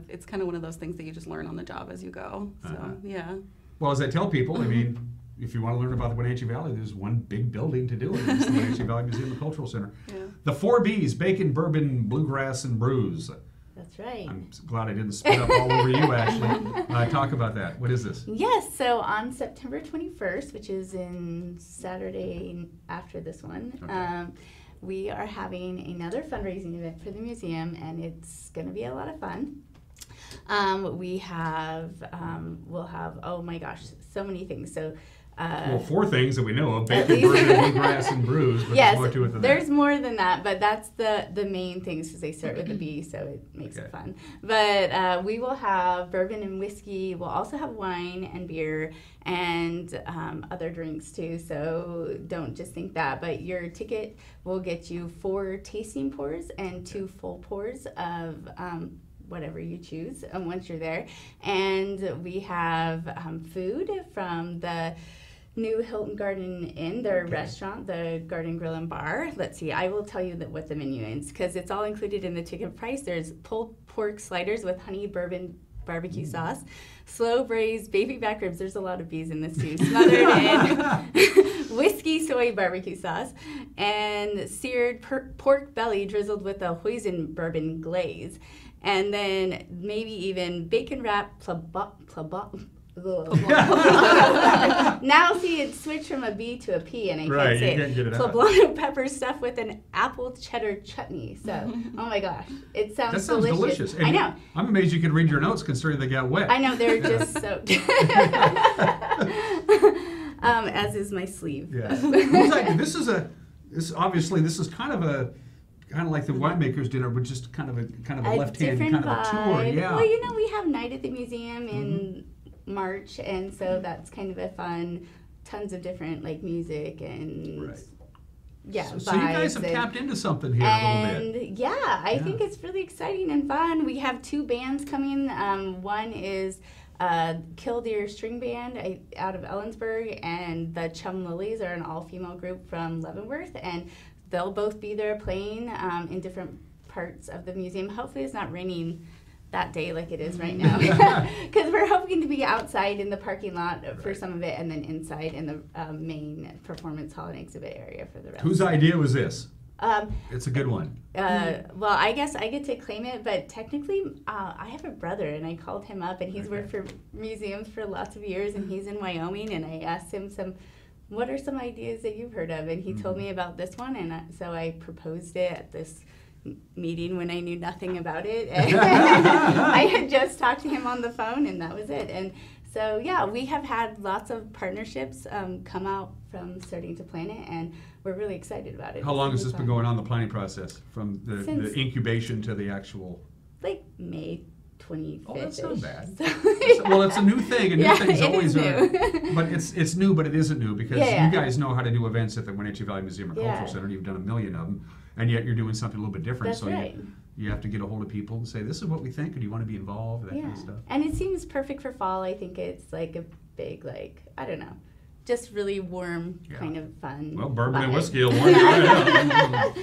It's kind of one of those things that you just learn on the job as you go. So yeah. Well, as I tell people, I mean, if you want to learn about the Wenatchee Valley, there's one big building to do it. It's the Wenatchee Valley Museum and Cultural Center. Yeah. The 4 Bs: Bacon, Bourbon, Bluegrass, and Brews. That's right. I'm glad I didn't spit up all over you, Ashley. Talk about that. What is this? Yes, so on September 21st, which is in Saturday after this one, we are having another fundraising event for the museum, and it's going to be a lot of fun. We'll have, oh my gosh, so many things. So, well, 4 things that we know of: bacon, bourbon, bluegrass, and brews. But yes, there's more to it than there's that. more than that, but that's the main things because they start with a B, so it makes it fun. But we will have bourbon and whiskey. We'll also have wine and beer and other drinks too. So don't just think that. But your ticket will get you 4 tasting pours and 2 full pours of whatever you choose once you're there. And we have food from the new Hilton Garden Inn, their restaurant, the Garden Grill and Bar. Let's see, I will tell you what the menu is because it's all included in the ticket price. There's pulled pork sliders with honey bourbon barbecue sauce, slow braised baby back ribs. There's a lot of bees in this too. Smothered in whiskey soy barbecue sauce, and seared pork belly drizzled with a hoisin bourbon glaze. And then maybe even bacon wrap now see it switched from a B to a P and I can't say it. Poblano pepper stuffed with an apple cheddar chutney. So, oh my gosh, it sounds delicious. And I know. I'm amazed you could read your notes considering they got wet. I know, they're just so. As is my sleeve. Yeah. This is obviously kind of like the winemakers dinner, but just kind of a left hand kind of a tour. Yeah. Well, you know, we have Night at the Museum in March, and so that's kind of a fun, tons of different like music and So you guys have tapped into something here a little bit. And I think it's really exciting and fun. We have 2 bands coming. One is Killdeer String Band out of Ellensburg, and the Chum Lilies are an all-female group from Leavenworth, and they'll both be there playing in different parts of the museum. Hopefully it's not raining that day like it is right now, because we're hoping to be outside in the parking lot for some of it, and then inside in the main performance hall and exhibit area for the rest. Whose idea was this? It's a good one. Well, I guess I get to claim it, but technically I have a brother, and I called him up, and he's worked for museums for lots of years, and he's in Wyoming, and I asked him what are some ideas that you've heard of, and he told me about this one, and so I proposed it at this meeting when I knew nothing about it. I had just talked to him on the phone, and that was it. And so, we have had lots of partnerships come out from starting to plan it, and we're really excited about it. How long has this been going on, the planning process, from the incubation to the actual? Like May 25th. Oh, that's not bad. Well, it's a new thing, and new things always are. But it's new, but it isn't new, because you guys know how to do events at the Wenatchee Valley Museum and Cultural Center. You've done a million of them, and yet you're doing something a little bit different. That's right. You have to get a hold of people and say, this is what we think, or do you want to be involved, that kind of stuff. And it seems perfect for fall. I think it's like a big, I don't know, just really warm, kind of fun. Well, bourbon and whiskey will warm you right up.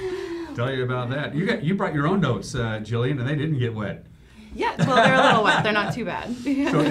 Tell you about that. You brought your own notes, Jillian, and they didn't get wet. Yeah, well, they're a little wet. They're not too bad. So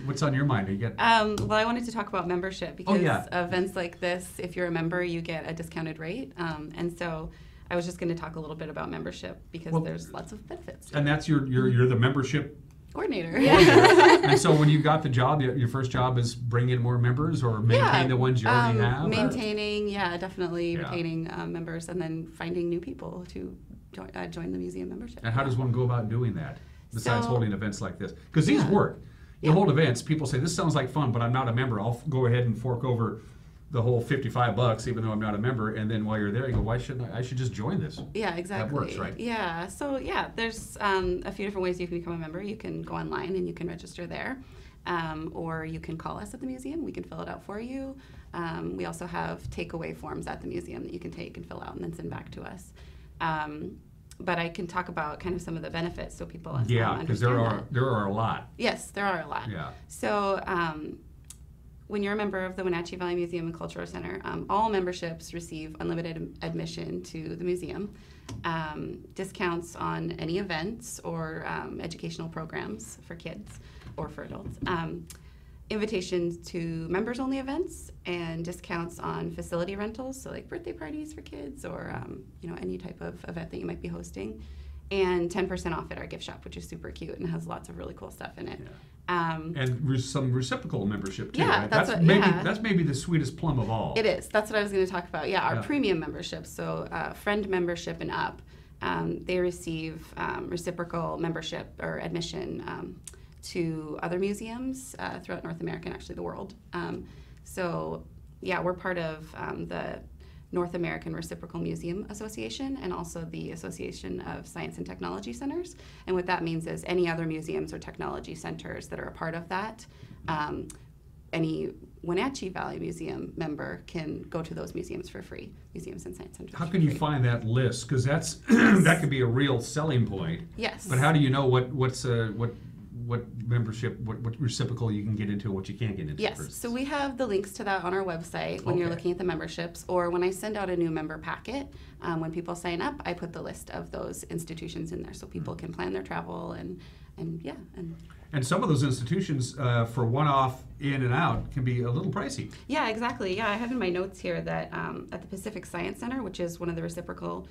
what's on your mind? Well, I wanted to talk about membership, because events like this, if you're a member, you get a discounted rate. And so I was just going to talk a little bit about membership, because there's lots of benefits. And that's you're the membership coordinator. And so when you got the job, your first job is bring in more members, or maintain the ones you already have? Maintaining, definitely retaining members, and then finding new people to join the museum membership. And how does one go about doing that, besides So- holding events like this? Because these work. You hold events, people say, this sounds like fun, but I'm not a member. I'll go ahead and fork over the whole $55, even though I'm not a member. And then while you're there, you go, why shouldn't I should just join this. Yeah, exactly. That works, right? Yeah. So yeah, there's a few different ways you can become a member. You can go online and you can register there, or you can call us at the museum. We can fill it out for you. We also have takeaway forms at the museum that you can take and fill out and then send back to us. But I can talk about kind of some of the benefits so people Yeah, because understand there are a lot. Yes, there are a lot. Yeah. So when you're a member of the Wenatchee Valley Museum and Cultural Center, all memberships receive unlimited admission to the museum, discounts on any events or educational programs for kids or for adults, invitations to members-only events, and discounts on facility rentals, so like birthday parties for kids or any type of event that you might be hosting, and 10% off at our gift shop, which is super cute and has lots of really cool stuff in it. And some reciprocal membership too. Yeah, right? that's maybe the sweetest plum of all. It is. That's what I was going to talk about. Yeah, our premium membership, so friend membership and up, they receive reciprocal membership or admission to other museums throughout North America and actually the world. So yeah, we're part of the North American Reciprocal Museum Association and also the Association of Science and Technology Centers. And what that means is any other museums or technology centers that are a part of that, any Wenatchee Valley Museum member can go to those museums for free, museums and science centers. How can you find that list? Because that's that could be a real selling point. Yes. But how do you know what membership, what reciprocal you can get into, what you can't get into? Yes, so we have the links to that on our website when you're looking at the memberships, or when I send out a new member packet, when people sign up, I put the list of those institutions in there so people can plan their travel and some of those institutions for one-off in and out can be a little pricey. Yeah, exactly. Yeah, I have in my notes here that at the Pacific Science Center, which is one of the reciprocal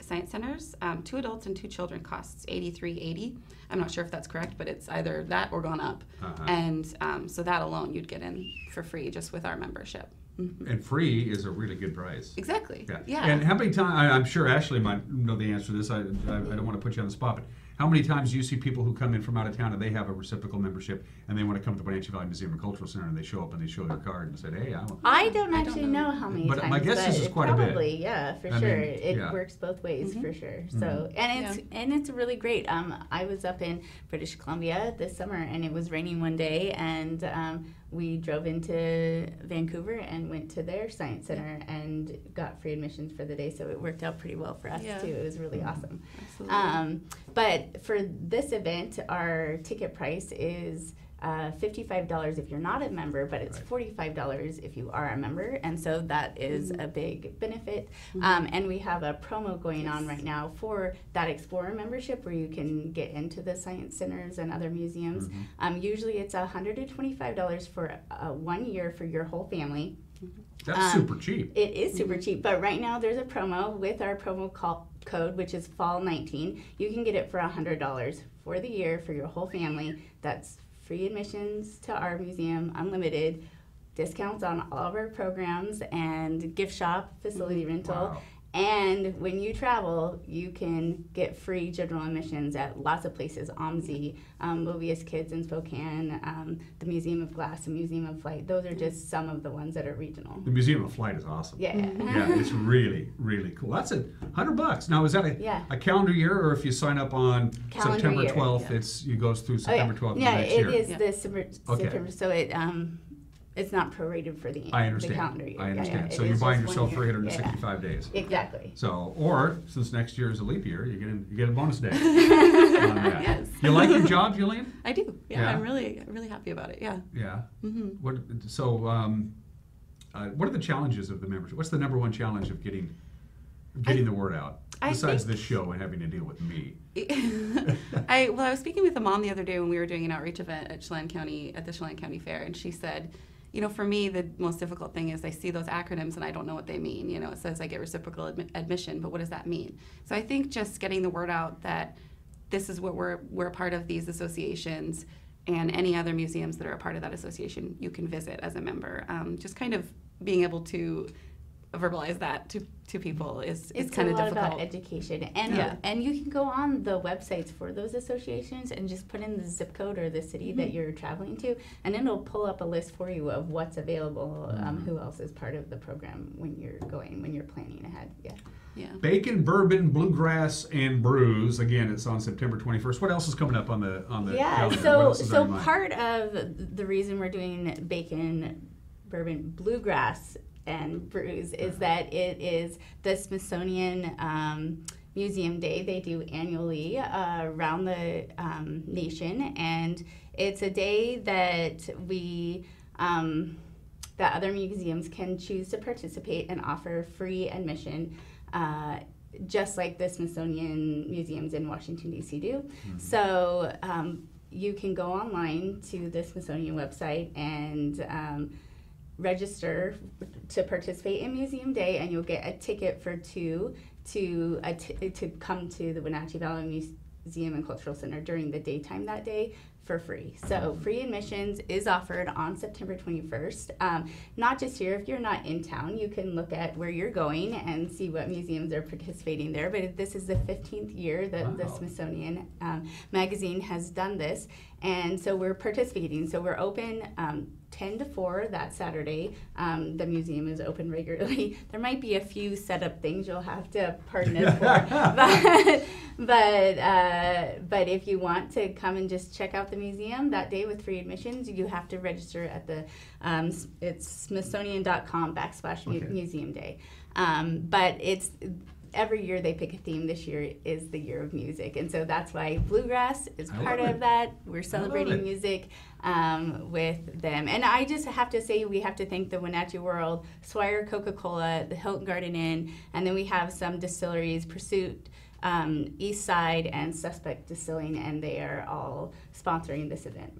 science centers, 2 adults and 2 children costs $83.80. I'm not sure if that's correct, but it's either that or gone up. And so that alone you'd get in for free just with our membership. And free is a really good price. Exactly. Yeah. And how many times, I'm sure Ashley might know the answer to this, I don't want to put you on the spot, but how many times do you see people who come in from out of town and they have a reciprocal membership and they want to come to the Wenatchee Valley Museum and Cultural Center and they show up and they show their card and say, hey, I don't actually know how many but times. My guess is it's quite probably, a bit. Yeah, for sure. It works both ways for sure. So and it's really great. I was up in British Columbia this summer and it was raining one day and we drove into Vancouver and went to their science center and got free admissions for the day, so it worked out pretty well for us too. It was really awesome. Absolutely. But for this event, our ticket price is $55 if you're not a member, but it's $45 if you are a member, and so that is a big benefit. And we have a promo going on right now for that Explorer membership where you can get into the science centers and other museums. Usually it's $125 for 1 year for your whole family. That's super cheap. It is super cheap, but right now there's a promo with our promo code, which is fall19. You can get it for $100 for the year for your whole family. That's free admissions to our museum, unlimited, discounts on all of our programs, and gift shop, facility rental. And when you travel, you can get free general admissions at lots of places, OMSI, Mobius Kids in Spokane, the Museum of Glass, the Museum of Flight. Those are just some of the ones that are regional. The Museum of Flight is awesome. Yeah. Yeah, it's really, really cool. That's $100. Now, is that a calendar year, or if you sign up on September 12th, it goes through September 12th of next year? Yeah, it is September, so it's not prorated for the calendar year. I understand. So you're buying yourself 365 days. Exactly. So, or since next year is a leap year, you get a bonus day. Yes. You like your job, Jillian? I do. Yeah, I'm really happy about it. Yeah. Yeah. What are the challenges of the membership? What's the number one challenge of getting the word out besides this show and having to deal with me? I was speaking with a mom the other day when we were doing an outreach event at Chelan County at the Chelan County Fair, and she said, for me, the most difficult thing is I see those acronyms and I don't know what they mean. It says I get reciprocal admission, but what does that mean? So I think just getting the word out that this is what we're a part of these associations, and any other museums that are a part of that association you can visit as a member. Just kind of being able to verbalize that to people is It's kind a of lot difficult. about education, and you can go on the websites for those associations and just put in the zip code or the city that you're traveling to, and then it'll pull up a list for you of what's available, who else is part of the program when you're planning ahead. Yeah. Bacon, Bourbon, Bluegrass, and Brews. Again, it's on September 21st. What else is coming up on the calendar? What else is on your mind? Part of the reason we're doing Bacon, Bourbon, Bluegrass, and Brews is that it is the Smithsonian Museum Day they do annually around the nation, and it's a day that that other museums can choose to participate and offer free admission, just like the Smithsonian museums in Washington, D.C. do. So you can go online to the Smithsonian website and register to participate in Museum Day, and you'll get a ticket for two to come to the Wenatchee Valley Museum and Cultural Center during the daytime that day for free. So free admissions is offered on September 21st. Not just here, if you're not in town, you can look at where you're going and see what museums are participating there. But this is the 15th year that the Smithsonian magazine has done this. And so we're participating. So we're open 10 to 4 that Saturday. The museum is open regularly. There might be a few setup things you'll have to pardon us for. But if you want to come and just check out the museum that day with free admissions, you have to register at the it's smithsonian.com/museum day. But it's every year they pick a theme. This year is the year of music, and so that's why Bluegrass is part of that. We're celebrating music with them. And I just have to say we have to thank the Wenatchee World, Swire Coca-Cola, the Hilton Garden Inn, and then we have some distilleries, Pursuit, East Side, and Suspect Distilling, and they are all sponsoring this event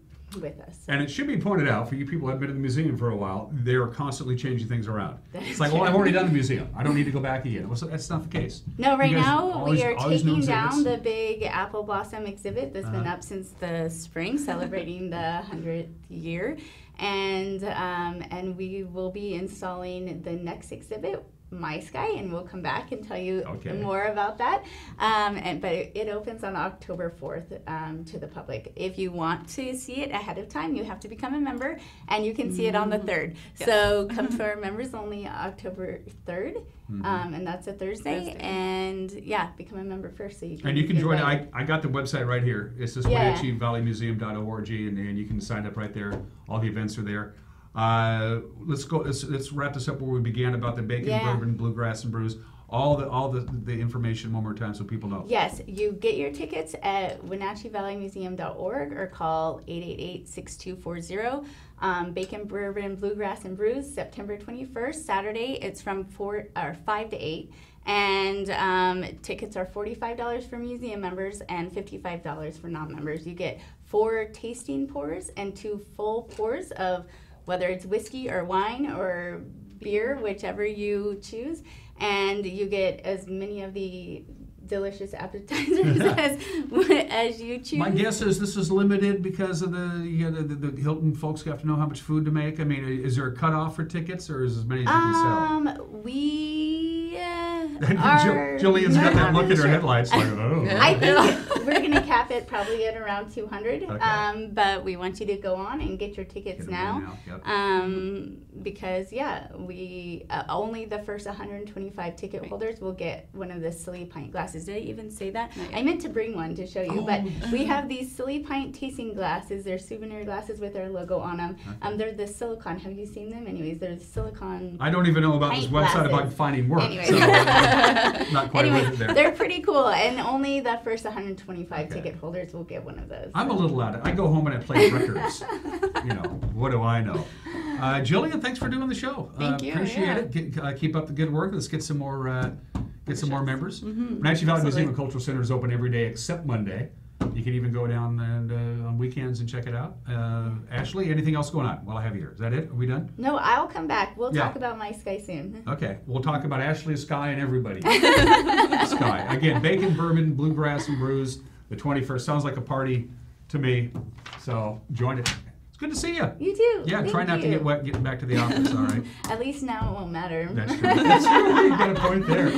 with us. And it should be pointed out, for you people who have been in the museum for a while, they are constantly changing things around. It's like, well, I've already done the museum. I don't need to go back again. Well, so that's not the case. No, right now we are taking down exhibits. the big apple blossom exhibit that's been up since the spring, celebrating the 100th year. And we will be installing the next exhibit, My Sky, and we'll come back and tell you more about that. But it opens on October 4th to the public. If you want to see it ahead of time, you have to become a member, and you can see it on the 3rd. Yes. So come to our members only October 3rd, and that's a Thursday. And become a member first so you can. And you can join. I got the website right here. It's just WenatcheeValleyMuseum.org, and you can sign up right there. All the events are there. Let's go. Let's wrap this up where we began about the Bacon, Bourbon, Bluegrass, and Brews. All the information one more time so people know. Yes, you get your tickets at WenatcheeValleyMuseum.org or call 888-6240. Bacon, Bourbon, Bluegrass, and Brews, September 21st, Saturday. It's from 5 to 8. And tickets are $45 for museum members and $55 for non-members. You get 4 tasting pours and 2 full pours of whether it's whiskey or wine or beer, whichever you choose. And you get as many of the delicious appetizers as you choose. My guess is this is limited because of the Hilton folks have to know how much food to make. I mean, is there a cutoff for tickets, or is as many as you can sell? Jillian's got that look in her headlights like, oh. I think we're going to cap it probably at around 200, but we want you to go on and get your tickets now. Because, we only the first 125 ticket holders will get one of the silly pint glasses. Did I even say that? I meant to bring one to show you, but we have these silly pint tasting glasses. They're souvenir glasses with our logo on them. They're the silicone. Have you seen them? Anyways, they're the silicone. I don't even know about this website about finding work. Anyways. So not quite with it there. They're pretty cool, and only the first 125 ticket holders will get one of those. I'm a little out of it. I go home and I play records. What do I know? Jillian, thanks for doing the show. Thank you. Appreciate it. Keep up the good work. Let's get some more members. Wenatchee Valley Museum and Cultural Center is open every day except Monday. You can even go down and on weekends and check it out. Ashley, anything else going on while I have you here? Is that it? Are we done? No, I'll come back. We'll talk about My Sky soon. Okay, we'll talk about Ashley, Sky, and everybody. Sky. Again, Bacon, Bourbon, Bluegrass, and Brews, the 21st. Sounds like a party to me, so join it. It's good to see you. You too. Yeah, Thank try not to you. get wet getting back to the office, all right? At least now it won't matter. That's true. That's true. You got a point there.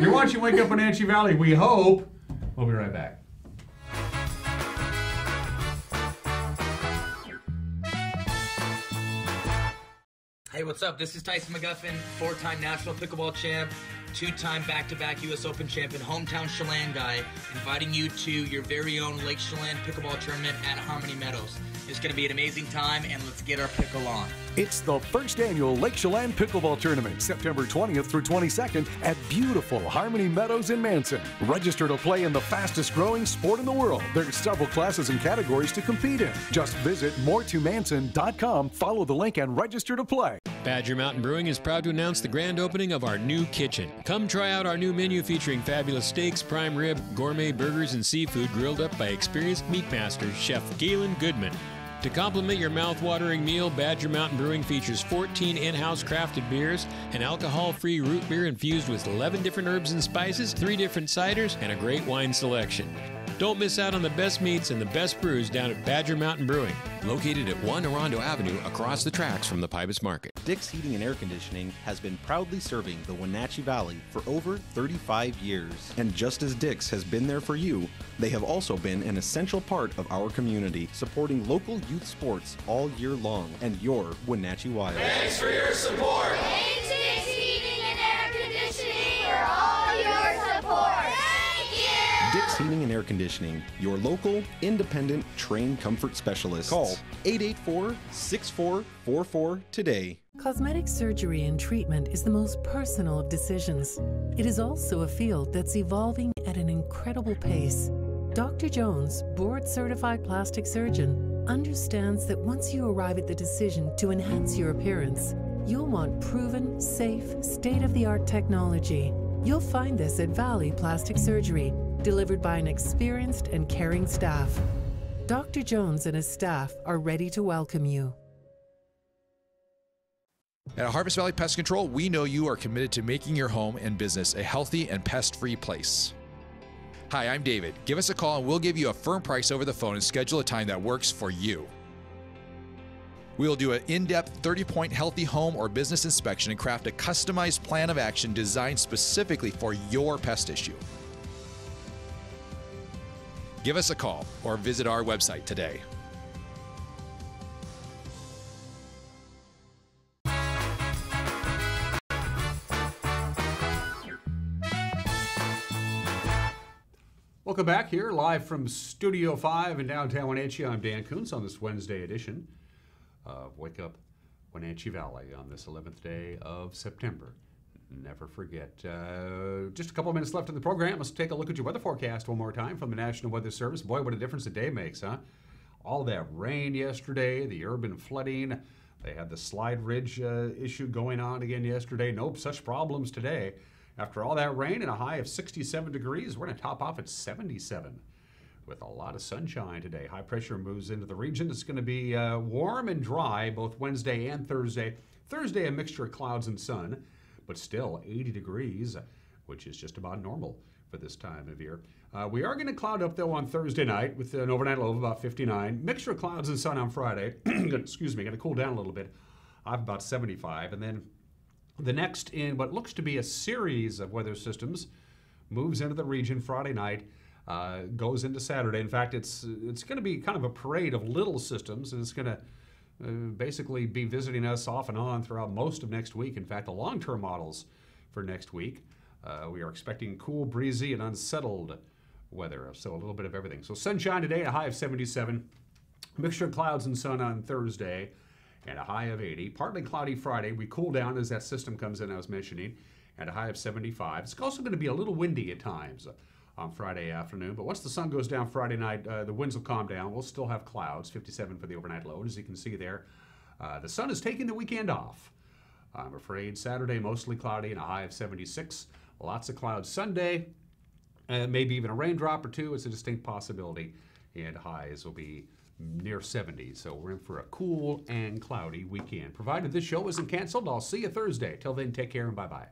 You're watching Wake Up Wenatchee Valley. We hope. We'll be right back. Hey, what's up? This is Tyson McGuffin, 4-time national pickleball champ, 2-time back-to-back U.S. Open champion, hometown Chelan guy, inviting you to your very own Lake Chelan pickleball tournament at Harmony Meadows. It's going to be an amazing time, and let's get our pickle on. It's the first annual Lake Chelan Pickleball Tournament, September 20th through 22nd at beautiful Harmony Meadows in Manson. Register to play in the fastest growing sport in the world. There's several classes and categories to compete in. Just visit moretwomanson.com, follow the link, and register to play. Badger Mountain Brewing is proud to announce the grand opening of our new kitchen. Come try out our new menu featuring fabulous steaks, prime rib, gourmet burgers, and seafood grilled up by experienced meat master, Chef Galen Goodman. To complement your mouth-watering meal, Badger Mountain Brewing features 14 in-house crafted beers, an alcohol-free root beer infused with 11 different herbs and spices, 3 different ciders, and a great wine selection. Don't miss out on the best meats and the best brews down at Badger Mountain Brewing. Located at 1 Orondo Avenue across the tracks from the Pybus Market. Dick's Heating and Air Conditioning has been proudly serving the Wenatchee Valley for over 35 years. And just as Dick's has been there for you, they have also been an essential part of our community, supporting local youth sports all year long and your Wenatchee Wild. Thanks for your support. Thanks, Dick's Heating and Air Conditioning, for all your support. Thank you. Dick's Heating and Air Conditioning, your local, independent, trained comfort specialist. Call 884-6444 today. Cosmetic surgery and treatment is the most personal of decisions. It is also a field that's evolving at an incredible pace. Dr. Jones, board-certified plastic surgeon, understands that once you arrive at the decision to enhance your appearance, you'll want proven, safe, state-of-the-art technology. You'll find this at Valley Plastic Surgery, delivered by an experienced and caring staff. Dr. Jones and his staff are ready to welcome you. At Harvest Valley Pest Control, we know you are committed to making your home and business a healthy and pest-free place. Hi, I'm David. Give us a call and we'll give you a firm price over the phone and schedule a time that works for you. We will do an in-depth 30-point healthy home or business inspection and craft a customized plan of action designed specifically for your pest issue. Give us a call or visit our website today. Welcome back here, live from Studio 5 in downtown Wenatchee. I'm Dan Kuntz on this Wednesday edition of Wake Up Wenatchee Valley on this 11th day of September. Never forget. Just a couple of minutes left in the program. Let's take a look at your weather forecast one more time from the National Weather Service. Boy, what a difference a day makes, huh? All that rain yesterday, the urban flooding. They had the slide ridge issue going on again yesterday. Nope, such problems today. After all that rain and a high of 67 degrees, we're going to top off at 77 with a lot of sunshine today. High pressure moves into the region. It's going to be warm and dry both Wednesday and Thursday. Thursday, a mixture of clouds and sun, but still 80 degrees, which is just about normal for this time of year. We are going to cloud up, though, on Thursday night with an overnight low of about 59. Mixture of clouds and sun on Friday. Excuse me, going to cool down a little bit. I have about 75. And then the next in what looks to be a series of weather systems moves into the region Friday night, goes into Saturday. In fact, it's going to be kind of a parade of little systems, and it's going to basically be visiting us off and on throughout most of next week. In fact, the long-term models for next week, we are expecting cool, breezy, and unsettled weather, so a little bit of everything. So sunshine today, a high of 77. Mixture of clouds and sun on Thursday, and a high of 80. Partly cloudy Friday. We cool down as that system comes in, I was mentioning, and a high of 75. It's also going to be a little windy at times on Friday afternoon, but once the sun goes down Friday night, the winds will calm down. We'll still have clouds, 57 for the overnight low. As you can see there, the sun is taking the weekend off. I'm afraid Saturday, mostly cloudy and a high of 76. Lots of clouds Sunday, maybe even a raindrop or two. It's a distinct possibility, and highs will be near 70, so we're in for a cool and cloudy weekend. Provided this show isn't canceled, I'll see you Thursday. Till then, take care and bye-bye.